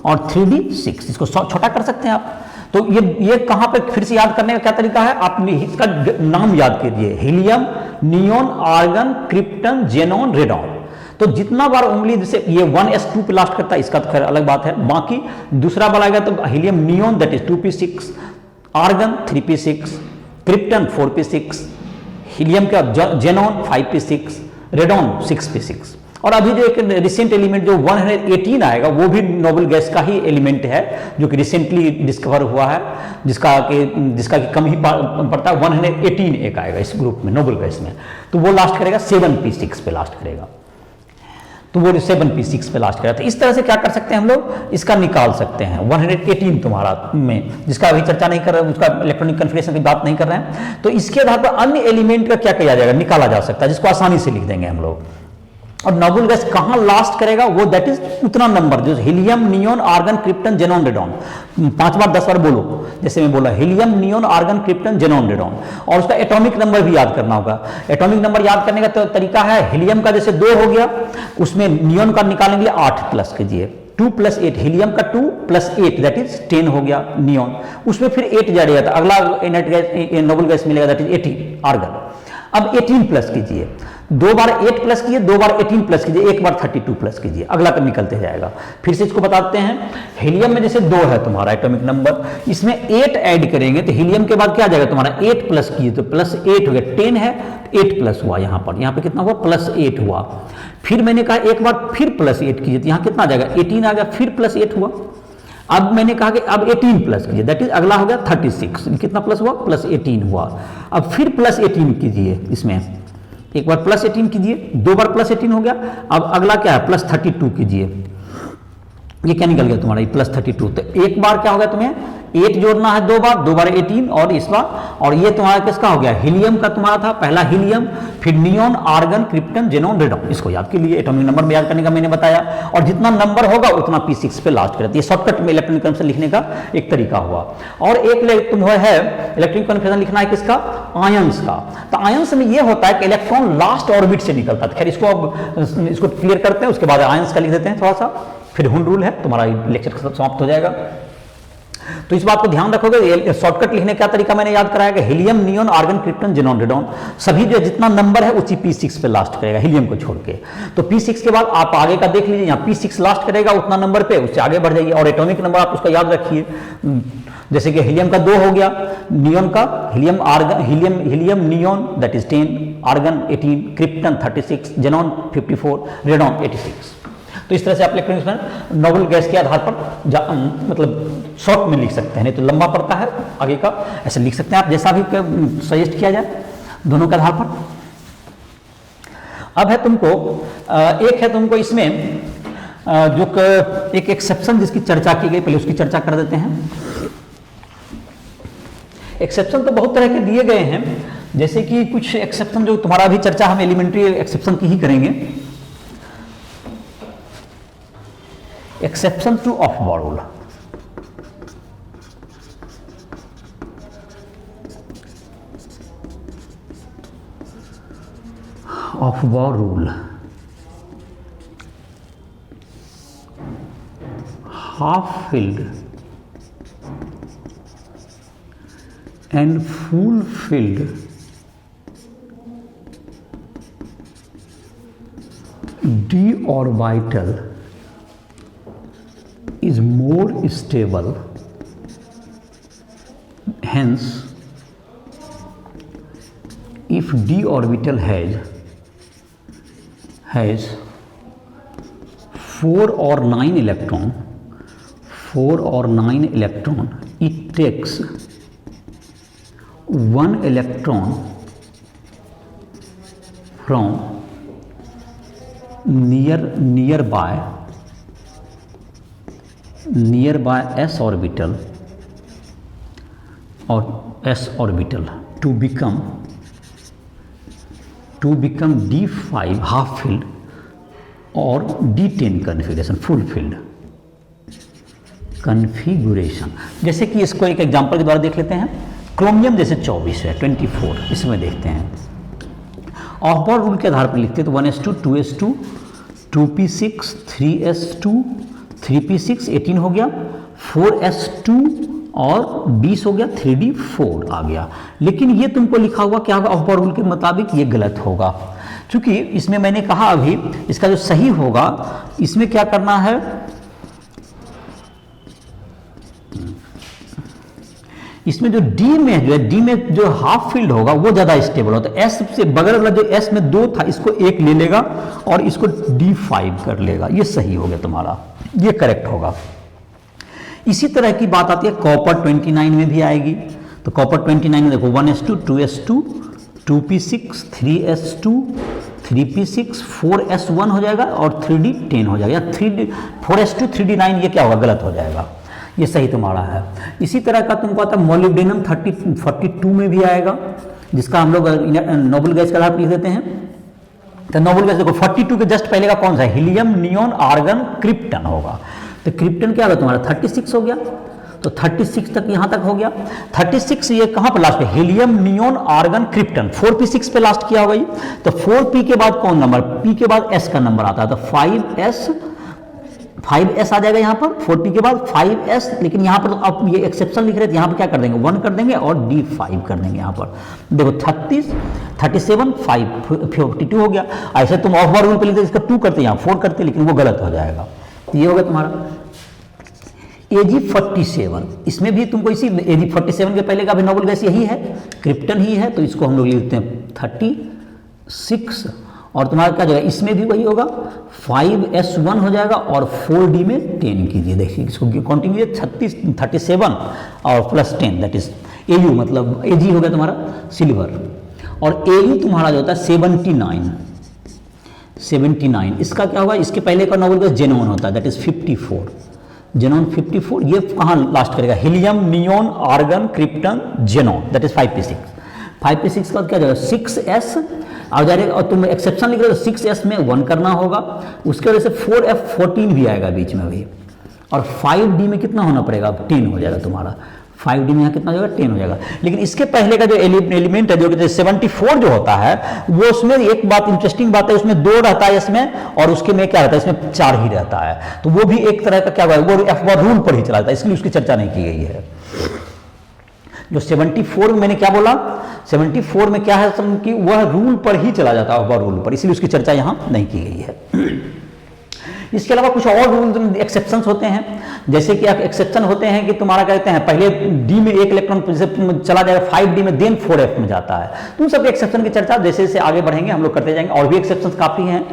और 3d6, इसको छोटा कर सकते हैं आप। तो ये कहां पे फिर से याद करने का क्या तरीका है, आप इसका नाम याद कीजिए, helium neon argon krypton xenon radon. तो जितना बार उंगली जैसे ये 1s2 पे लास्ट करता है, इसका तो खैर अलग बात है। बाकी दूसरा बार आएगा तो helium neon that is 2p6, argon 3p6, krypton 4p6, helium का जेनॉन 5p6, रेडॉन 6p6। और अभी जो एक रिसेंट एलिमेंट जो 118 आएगा वो भी नोबल गैस का ही एलिमेंट है, जो कि रिसेंटली डिस्कवर हुआ है, जिसका कि कम ही पड़ता है, 118 एक आएगा इस ग्रुप में नोबल गैस में। तो वो लास्ट करेगा 7p6 पे लास्ट करेगा, तो वो 7p6 पे लास्ट करेगा। तो इस तरह से क्या कर सकते हैं हम लोग, इसका निकाल सकते हैं 118 तुम्हारा में, जिसका अभी चर्चा नहीं कर रहे, उसका इलेक्ट्रॉनिक कन्फिग्रेशन की बात नहीं कर रहे हैं। तो इसके आधार पर अन्य एलिमेंट का क्या किया जाएगा, निकाला जा सकता है, जिसको आसानी से लिख देंगे हम लोग। और नोबल गैस कहां लास्ट करेगा, वो दैट इज उतना नंबर जो helium, neon, argon, krypton, xenon, radon, 5 बार 10 बार बोलो, जैसे मैं बोला helium, neon, argon, krypton, xenon, radon. और उसका एटॉमिक नंबर भी याद करना होगा। एटॉमिक नंबर याद करने का तरीका है, हीलियम का जैसे 2 हो गया, उसमें नियोन का निकालने के लिए 8 प्लस कीजिए, 2 + 8, हीलियम का 2 + 8 दैट इज 10 हो गया नियोन, उसमें फिर 8 जाएगा, तो अगला नोबल गैस मिलेगा दैट इज 18 आर्गन। अब 18 प्लस कीजिए, 2 बार 8 प्लस कीजिए, 2 बार 18 प्लस कीजिए, 1 बार 32 प्लस कीजिए, अगला पर निकलते जाएगा। फिर से इसको बताते हैं, हीलियम में जैसे 2 है तुम्हारा एटॉमिक नंबर, इसमें 8 ऐड करेंगे तो हीलियम के बाद क्या आ जाएगा तुम्हारा 8 प्लस कीजिए तो +8 हो गया, 10 है 8 प्लस हुआ, यहाँ पे कितना हुआ +8 हुआ। फिर मैंने कहा एक बार फिर +8 कीजिए तो यहाँ कितना आ जाएगा 18 आ गया, फिर +8 हुआ। अब मैंने कहा कि अब 18 प्लस कीजिए, दैट इज अगला हो गया 36, कितना प्लस हुआ +18 हुआ। अब फिर +18 कीजिए, इसमें एक बार +18 कीजिए, 2 बार +18 हो गया। अब अगला क्या है +32 कीजिए, ये क्या निकल गया तुम्हारा ये +32। तो एक बार क्या हो गया तुम्हें 8 जोड़ना है, 2 बार 18 और इस बार, और ये तुम्हारा किसका हो गया हीलियम का तुम्हारा था, पहला हीलियम, फिर neon, argon, krypton, xenon, radon. इसको याद के लिए एटॉमिक नंबर में याद करने का मैंने बताया, और जितना नंबर होगा उतना P6 पे लास्ट करती है। शॉर्टकट में इलेक्ट्रॉनिक कन्फर्मेशन लिखने का एक तरीका हुआ। और एक तुम है इलेक्ट्रॉनिक कन्फर्मेशन लिखना है किसका, आयंस का। तो आयंस में ये होता है कि इलेक्ट्रॉन लास्ट ऑर्बिट से निकलता है। खैर इसको क्लियर करते हैं, उसके बाद आयंस का लिख देते हैं थोड़ा सा, फिर हुन रूल है, तुम्हारा लेक्चर समाप्त हो जाएगा। तो इस बात को ध्यान रखोगे, शॉर्टकट लिखने का तरीका मैंने याद कराया कि helium, neon, argon, krypton, xenon, radon सभी जो जितना नंबर है उसी P6 पे लास्ट करेगा, हीलियम को छोड़ के। तो P6 के बाद आप आगे का देख लीजिए, यहाँ P6 लास्ट करेगा उतना नंबर पे, उससे आगे बढ़ जाइए। और एटॉमिक नंबर आप उसका याद रखिए, जैसे कि हीलियम का 2 हो गया, नियोन का helium, argon, helium neon that is 10, argon 18, krypton 36, xenon 54, radon 86। तो इस तरह से आप इलेक्ट्रॉनिक नोबल गैस के आधार पर मतलब शॉर्ट में लिख सकते हैं, नहीं तो लंबा पड़ता है आगे का, ऐसे लिख सकते हैं आप, जैसा भी सजेस्ट किया जाए दोनों के आधार पर। अब है तुमको एक है तुमको इसमें जो एक एक्सेप्शन जिसकी चर्चा की गई, पहले उसकी चर्चा कर देते हैं। एक्सेप्शन तो बहुत तरह के दिए गए हैं, जैसे कि कुछ एक्सेप्शन जो तुम्हारा भी चर्चा हम एलिमेंट्री एक्सेप्शन की ही करेंगे। Exception to Aufbau rule, Aufbau rule, half filled and full filled d orbital is more stable, hence if d orbital has 4 or 9 electron, it takes 1 electron from nearby s orbital or s orbital to become d5 half filled और d10 configuration full field configuration. जैसे कि इसको एक example के द्वारा देख लेते हैं। क्रोमियम जैसे 24 है, 24, इसमें देखते हैं ऑफ-बॉर रूल के आधार पर लिखते हैं तो 1s2 2s2 2p6 3s2 3p6 18 हो गया, 4s2 और 20 हो गया, 3d4 आ गया। लेकिन ये तुमको लिखा हुआ क्या होगा ऑफ-बॉर रूल के मुताबिक, ये गलत होगा, क्योंकि इसमें मैंने कहा अभी इसका जो सही होगा इसमें क्या करना है, इसमें जो डी में जो है, डी में जो हाफ फील्ड होगा वो ज्यादा स्टेबल होता है। एस से बगल वाला जो एस में 2 था इसको 1 ले लेगा और इसको d5 कर लेगा, ये सही हो गया तुम्हारा, ये करेक्ट होगा। इसी तरह की बात आती है कॉपर 29 में भी आएगी। तो कॉपर 29 में देखो 1s2 2s2 2p6 3s2 3p6 4s1 हो जाएगा और 3d10 हो जाएगा, 4s2 3d9 ये क्या होगा, गलत हो जाएगा, ये सही तुम्हारा है। इसी तरह का तुमको आता है मोलिब्डेनम 42 में भी आएगा, जिसका हम लोग नोबल गैस का आधार लिख देते हैं तो नोबल गैस देखो 42 के जस्ट पहले का कौन सा है, हीलियम, नियोन, आर्गन, क्रिप्टन होगा। तो क्रिप्टन क्या होगा तुम्हारा 36 हो गया, तो 36 तक यहाँ तक हो गया। 36 ये कहाँ पर लास्ट पे, helium, neon, argon, krypton, 4p6 पे लास्ट किया होगा ये। तो 4p के बाद कौन नंबर, p के बाद s का नंबर आता है, तो 5s आ जाएगा यहाँ पर 4p के बाद 5s। लेकिन यहाँ पर तो आप ये एक्सेप्शन लिख रहे थे, यहाँ पर क्या कर देंगे 1 कर देंगे और d5 कर देंगे। यहाँ पर देखो 30, 37, 5, 52 हो गया। ऐसे तुम ऑफ बार रूल पे लिखते इसका 2 करते यहाँ 4 करते, लेकिन वो गलत हो जाएगा। तो ये होगा तुम्हारा Ag47। इसमें भी तुमको इसी Ag47 के पहले का भी नोबल गैस यही है, क्रिप्टन ही है, तो इसको हम लोग लिखते हैं 36। और तुम्हारा क्या जाएगा, इसमें भी वही होगा 5s1 हो जाएगा और 4d में 10 कीजिए। देखिए इसको कंटिन्यू 37 और प्लस 10 दैट इज Au, मतलब Ag हो गया तुम्हारा सिल्वर। और Au तुम्हारा जो होता है 79। इसका क्या होगा, इसके पहले का नोबल गैस जेनोन होता है दैट इज 54। जेनोन 54 ये कहाँ लास्ट करेगा, helium, neon, argon, krypton, xenon that is 5p6। 5p6 का क्या जाएगा 6s आ जाएगा। और तुम एक्सेप्शन लिख रहे हो 6s में 1 करना होगा, उसके वजह से 4f14 भी आएगा बीच में भी। और 5d में कितना होना पड़ेगा, 10 हो जाएगा तुम्हारा। 5d में यहाँ कितना हो जाएगा 10 हो जाएगा। लेकिन इसके पहले का जो एलिमेंट है जो 74 जो होता है वो, उसमें एक बात इंटरेस्टिंग बात है, उसमें 2 रहता है इसमें, और उसके में क्या रहता है इसमें 4 ही रहता है। तो वो भी एक तरह का क्या हुआ, वो एफ बार रूल पर ही चला जाता है, इसलिए उसकी चर्चा नहीं की गई है। जो 74 में मैंने क्या बोला, 74 में क्या है कि वह रूल पर ही चला जाता है, एफ बार रूल पर, इसलिए उसकी चर्चा यहाँ नहीं की गई है। इसके अलावा कुछ और रूल एक्सेप्शंस होते हैं, जैसे कि एक्सेप्शन होते हैं कि तुम्हारा कहते हैं पहले डी में 1 इलेक्ट्रॉन चला जाएगा 5d में, देन 4f में जाता है। तो उन सब एक्सेप्शन की चर्चा जैसे जैसे आगे बढ़ेंगे हम लोग करते जाएंगे। और भी एक्सेप्शन काफ़ी हैं,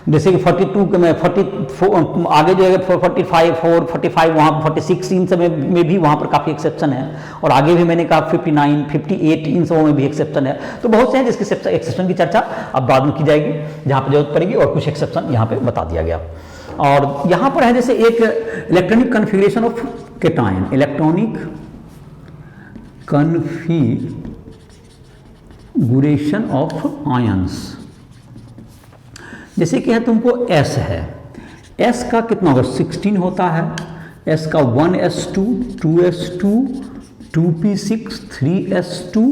जैसे कि 42 में 44 आगे जो है 45 वहाँ 46 इन सब में भी वहाँ पर काफ़ी एक्सेप्शन है। और आगे भी मैंने कहा 59, 58 इन सबों में भी एक्सेप्शन है। तो बहुत से हैं जिसकी एक्सेप्शन की चर्चा अब बाद में की जाएगी जहाँ पर जरूरत पड़ेगी, और कुछ एक्सेप्शन यहाँ पे बता दिया गया। और यहाँ पर है जैसे एक electronic configuration of cation, electronic configuration of ions. जैसे कि है तुमको S है, S का कितना होगा 16 होता है, S का 1s2, 2s2, 2p6, 3s2,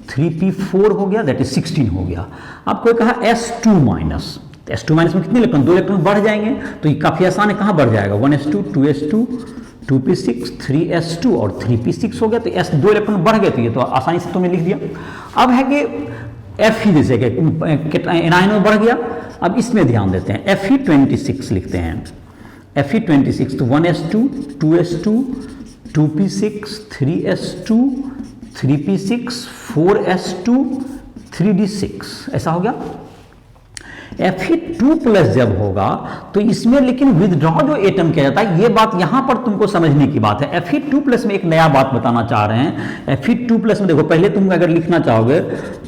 3p4 हो गया, दैट इज 16 हो गया। आपको कहा S2 माइनस, S2 माइनस में कितने इलेक्ट्रॉन, 2 इलेक्ट्रॉन बढ़ जाएंगे, तो ये काफ़ी आसान है, कहाँ बढ़ जाएगा 1s2, 2s2, 2p6, 3s2 और 3p6 हो गया। तो S 2 इलेक्ट्रॉन बढ़ गए, तो ये तो आसानी से तुमने लिख दिया। अब है कि F ही जैसे कि एनायन में बढ़ गया, अब इसमें ध्यान देते हैं Fe26 लिखते हैं, Fe26 तो 1s2, 2s2, 2p6, 3s2, 3p6, 4s2, 3d6 ऐसा हो गया। Fe2 प्लस जब होगा तो इसमें लेकिन विदड्रॉ जो एटम किया जाता है, ये बात यहां पर तुमको समझने की बात है। Fe2 प्लस में एक नया बात बताना चाह रहे हैं। Fe2 प्लस में देखो, पहले तुम अगर लिखना चाहोगे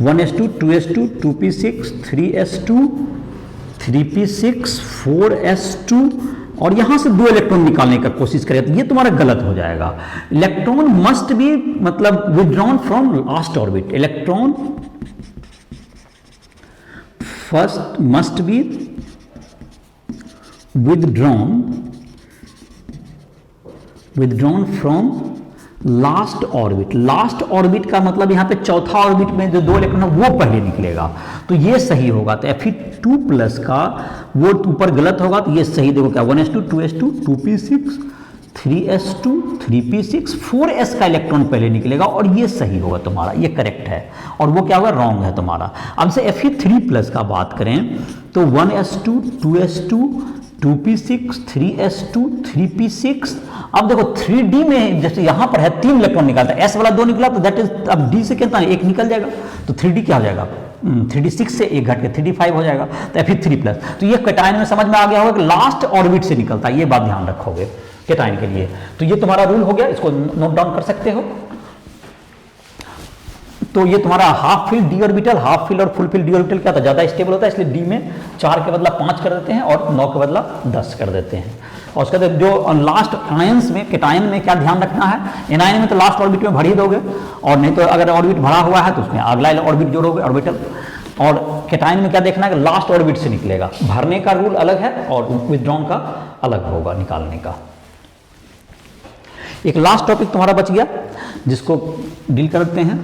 1s2, 2s2, 2p6, 3s2, 3p6, 4s2 और यहां से 2 इलेक्ट्रॉन निकालने का कोशिश करें, तो ये तुम्हारा गलत हो जाएगा। इलेक्ट्रॉन मस्ट बी मतलब withdrawn from last orbit, electron first must be withdrawn from last orbit. Last orbit का मतलब यहाँ पे चौथा ऑर्बिट में जो 2 इलेक्ट्रॉन है वो पहले निकलेगा, तो ये सही होगा। तो Fe2 प्लस का वो ऊपर गलत होगा, तो ये सही देखो क्या 1s2, 2s2, 2p6, 3s2, 3p6, 4s का इलेक्ट्रॉन पहले निकलेगा और ये सही होगा तुम्हारा, ये करेक्ट है। और वो क्या होगा रॉन्ग है तुम्हारा। अब से Fe3 प्लस का बात करें तो 1s2, 2s2, 2p6, 3s2, 3p6। अब देखो 3d में जैसे यहाँ पर है 3 इलेक्ट्रॉन निकालता है, s वाला 2 निकला तो दैट इज, अब d से कितना 1 निकल जाएगा, तो 3d क्या हो जाएगा 3d6 से 1 घट के 3d5 हो जाएगा। तो Fe3 प्लस, तो ये केटायन में समझ में आ गया होगा कि लास्ट ऑर्बिट से निकलता है, ये बात ध्यान रखोगे केटायन के लिए। तो ये तुम्हारा रूल हो गया, इसको नोट डाउन कर सकते हो। तो ये तुम्हारा half fill D orbital, half fill और फुल फिल डी ऑर्बिटल क्या था, ज़्यादा स्टेबल होता है, इसलिए डी में 4 के बदला 5 कर देते हैं और 9 के बदला 10 कर देते हैं। और उसके बाद जो लास्ट आयंस में केटायन में क्या ध्यान रखना है, एनायन में तो लास्ट ऑर्बिट में भर ही दोगे, और नहीं तो अगर ऑर्बिट भरा हुआ है तो उसमें अगला ऑर्बिट जोड़ोगे ऑर्बिटल। और कैटायन में क्या देखना है कि लास्ट ऑर्बिट से निकलेगा, भरने का रूल अलग है और विथड्रॉन का अलग होगा निकालने का। एक लास्ट टॉपिक तुम्हारा बच गया जिसको डील करते हैं,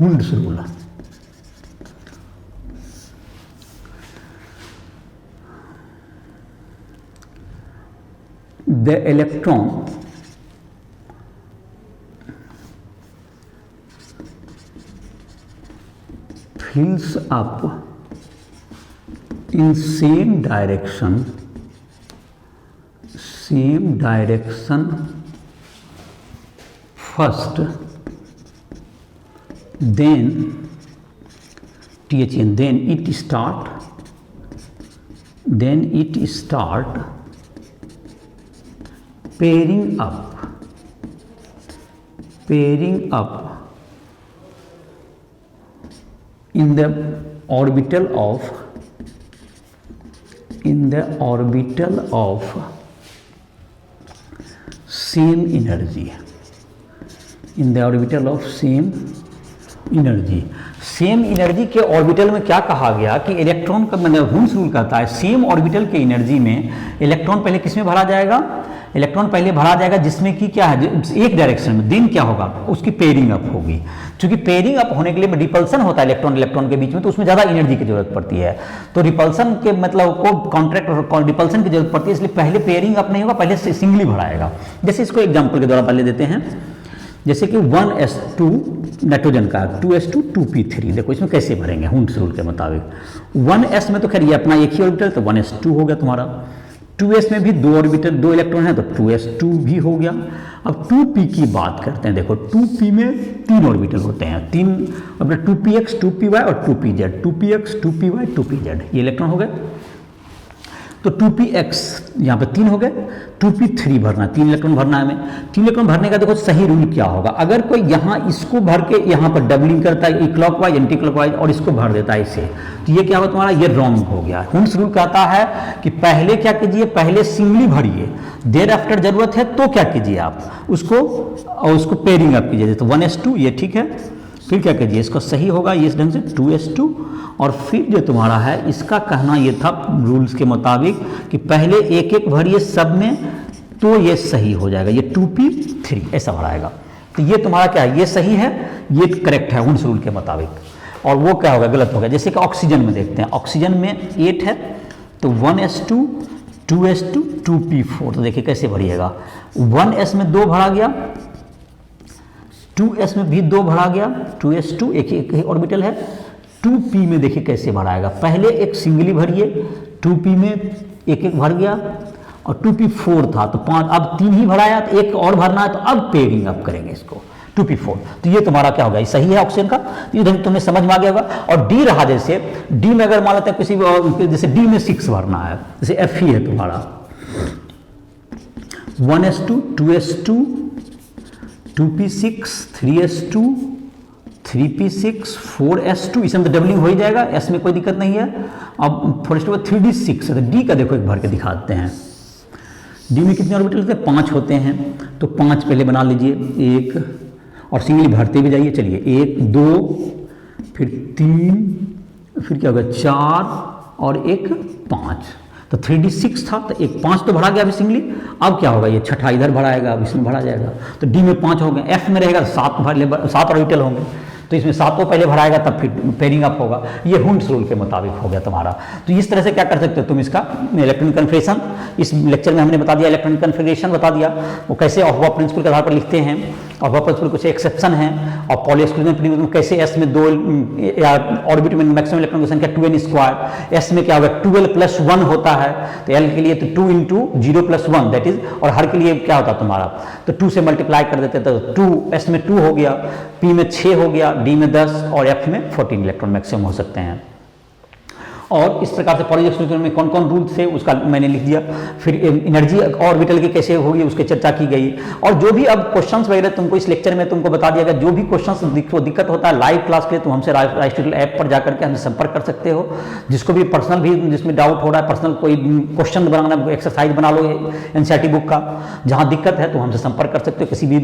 Hund's rule. The electron fills up in same direction first, then THN, then it start pairing up in the orbital of same energy, same energy के ऑर्बिटल में क्या कहा गया कि इलेक्ट्रॉन का मतलब हुंस रूल कहता है सेम ऑर्बिटल के एनर्जी में इलेक्ट्रॉन पहले किस में भरा जाएगा, इलेक्ट्रॉन पहले भरा जाएगा जिसमें कि क्या है एक डायरेक्शन में, देन क्या होगा उसकी पेयरिंग अप होगी। क्योंकि पेयरिंग अप होने के लिए रिपल्सन होता है इलेक्ट्रॉन इलेक्ट्रॉन के बीच में, तो उसमें ज़्यादा एनर्जी की जरूरत पड़ती है, तो रिपल्सन के मतलब को कॉन्ट्रैक्ट और रिपल्सन की जरूरत पड़ती है, इसलिए पहले पेयरिंग अप नहीं होगा, पहले सिंगली भराएगा। जैसे इसको एग्जाम्पल के द्वारा पहले देते हैं, जैसे कि 1s2 नाइट्रोजन का 2s2 2p3, देखो इसमें कैसे भरेंगे हुंड्स रूल के मुताबिक। 1s में तो खैर ये अपना एक ही ऑर्बिटल तो 1s2 हो गया तुम्हारा, 2s में भी दो ऑर्बिटल दो इलेक्ट्रॉन है तो 2s2 भी हो गया। अब 2p की बात करते हैं, देखो 2p में तीन ऑर्बिटल होते हैं, तीन अपने 2px 2py और 2pz, 2px 2py 2pz ये इलेक्ट्रॉन हो गए। तो 2px यहाँ पे तीन हो गए, 2p3 भरना, तीन इलेक्ट्रॉन भरना है हमें। तीन इलेक्ट्रॉन भरने का देखो सही रूल क्या होगा, अगर कोई यहाँ इसको भर के यहाँ पर डबलिंग करता है क्लॉकवाइज एंटी क्लॉकवाइज और इसको भर देता है इसे, तो ये क्या होगा तुम्हारा, ये रॉन्ग हो गया। हुंड्स रूल कहता है कि पहले क्या कीजिए, पहले सिंगली भरिए, देर आफ्टर जरूरत है तो क्या कीजिए आप उसको पेयरिंग अप कीजिए, तो 1s2 ये ठीक है, फिर क्या कीजिए इसको सही होगा ये इस ढंग से 2s2, और फिर जो तुम्हारा है इसका कहना ये था रूल्स के मुताबिक कि पहले एक एक भरिए सब में तो ये सही हो जाएगा, ये 2p3 ऐसा भराएगा। तो ये तुम्हारा क्या है, ये सही है, ये करेक्ट है हुंड्स रूल के मुताबिक। और वो क्या होगा, गलत हो गया। जैसे कि ऑक्सीजन में देखते हैं, ऑक्सीजन में 8 है तो 1s2 2s2 2p4, तो देखिए कैसे भरिएगा, 1s में 2 भरा गया, 2s में भी 2 भरा गया, 2s2 एक ही ऑर्बिटल है, 2p में देखिए कैसे भराएगा, पहले एक सिंगली भरिए, 2p में एक एक भर गया और 2p4 था तो 5, अब 3 ही भराया तो एक और भरना है, तो अब पेयरिंग अप करेंगे इसको 2p4, तो ये तुम्हारा क्या होगा, ये सही है ऑक्सीजन का, ये तुम्हें समझ में आ गया होगा। और डी रहा, जैसे डी में अगर मान लेते हैं किसी जैसे डी में 6 भरना है, जैसे Fe है तुम्हारा 1s2 2s2 2p6 3s2 3p6 4s2, इसमें तो डबलिंग हो ही जाएगा, एस में कोई दिक्कत नहीं है। अब फॉरेस्ट में 3d6 है, तो डी का देखो एक भर के दिखाते हैं, डी में कितने ऑर्बिटल होते हैं, 5 होते हैं, तो 5 पहले बना लीजिए, एक और सिंगली भरते भी जाइए, चलिए 1 2 फिर 3 फिर क्या होगा 4 और एक 5, तो 3d6 था तो एक 5 तो भरा गया अभी सिंगली, अब क्या होगा ये छठा इधर भराएगा, अब इसमें भरा जाएगा, तो डी में 5 हो गए, एफ में रहेगा 7 ऑर्बिटल होंगे, तो इसमें 7 को पहले भराएगा तब फिर पेयरिंग अप होगा, ये हुंड्स रूल के मुताबिक हो गया तुम्हारा। तो इस तरह से क्या कर सकते हो तुम इसका इलेक्ट्रॉनिक कन्फिगरेशन, इस लेक्चर में हमने बता दिया, इलेक्ट्रॉनिक कन्फिगरेशन बता दिया, वो कैसे ऑफ वाह प्रिंसिपल के आधार पर लिखते हैं, ऑफ वाह प्रिंसिपल कुछ एक्सेप्शन है, और पॉली एक्सक्लूजन प्रिंसिपल में कैसे एस में 2 या ऑर्बिट में मैक्सिमम इलेक्ट्रॉन की संख्या 2n², एस में क्या होगा 12+1 होता है, तो एल के लिए तो 2 × 0+1 दैट इज, और हर के लिए क्या होता है तुम्हारा, तो 2 से मल्टीप्लाई कर देते तो 2, एस में 2 हो गया, पी में 6 हो गया, डी में 10 और एफ में 14 इलेक्ट्रॉन मैक्सिमम हो सकते हैं। और इस प्रकार से पॉलीजेनिक सॉल्यूशन में कौन कौन रूल्स थे उसका मैंने लिख दिया। फिर एनर्जी ऑर्बिटल की कैसे होगी उसकी चर्चा की गई। और जो भी अब क्वेश्चंस वगैरह तुमको इस लेक्चर में तुमको बता दिया गया, जो भी क्वेश्चंस दिक्कत होता है लाइव क्लास के लिए तुम हमसे राइस ट्यूटोरियल ऐप पर जाकर के हमसे संपर्क कर सकते हो। जिसको भी पर्सनल भी जिसमें डाउट हो रहा है, पर्सनल कोई क्वेश्चन बनाना, एक्सरसाइज बना लो एनसीईआरटी बुक का, जहाँ दिक्कत है तो हमसे संपर्क कर सकते हो। किसी भी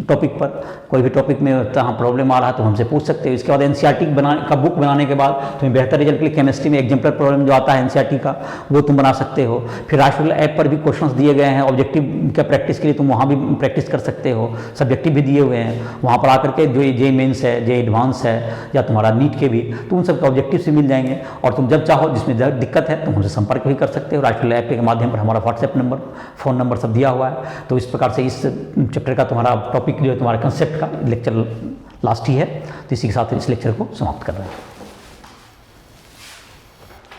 टॉपिक पर, कोई भी टॉपिक में जहाँ प्रॉब्लम आ रहा है तो हमसे पूछ सकते हो। इसके बाद एनसीईआरटी का बुक बनाने के बाद तुम्हें बेहतर रिजल्ट के लिए केमिस्ट्री में एग्जाम्पलर प्रॉब्लम जो आता है एनसीईआरटी का, वो तुम बना सकते हो। फिर राइस ट्यूटोरियल ऐप पर भी क्वेश्चंस दिए गए हैं ऑब्जेक्टिव का प्रैक्टिस के लिए, तुम वहाँ भी प्रैक्टिस कर सकते हो। सब्जेक्टिव भी दिए हुए हैं, वहाँ पर आकर के जो जे मेंस है, जे एडवांस है या तुम्हारा नीट के भी, तो उन सबके ऑब्जेक्टिव से मिल जाएंगे। और तुम जब चाहो जिसमें दिक्कत है तुम हमसे संपर्क भी कर सकते हो। राइस ट्यूटोरियल ऐप के माध्यम पर हमारा व्हाट्सएप नंबर, फ़ोन नंबर सब दिया हुआ है। तो इस प्रकार से इस चैप्टर का तुम्हारा टॉपिक जो है तुम्हारा कंसेप्ट का लेक्चर लास्ट ही है। तो इसी के साथ इस लेक्चर को समाप्त कर रहे हैं।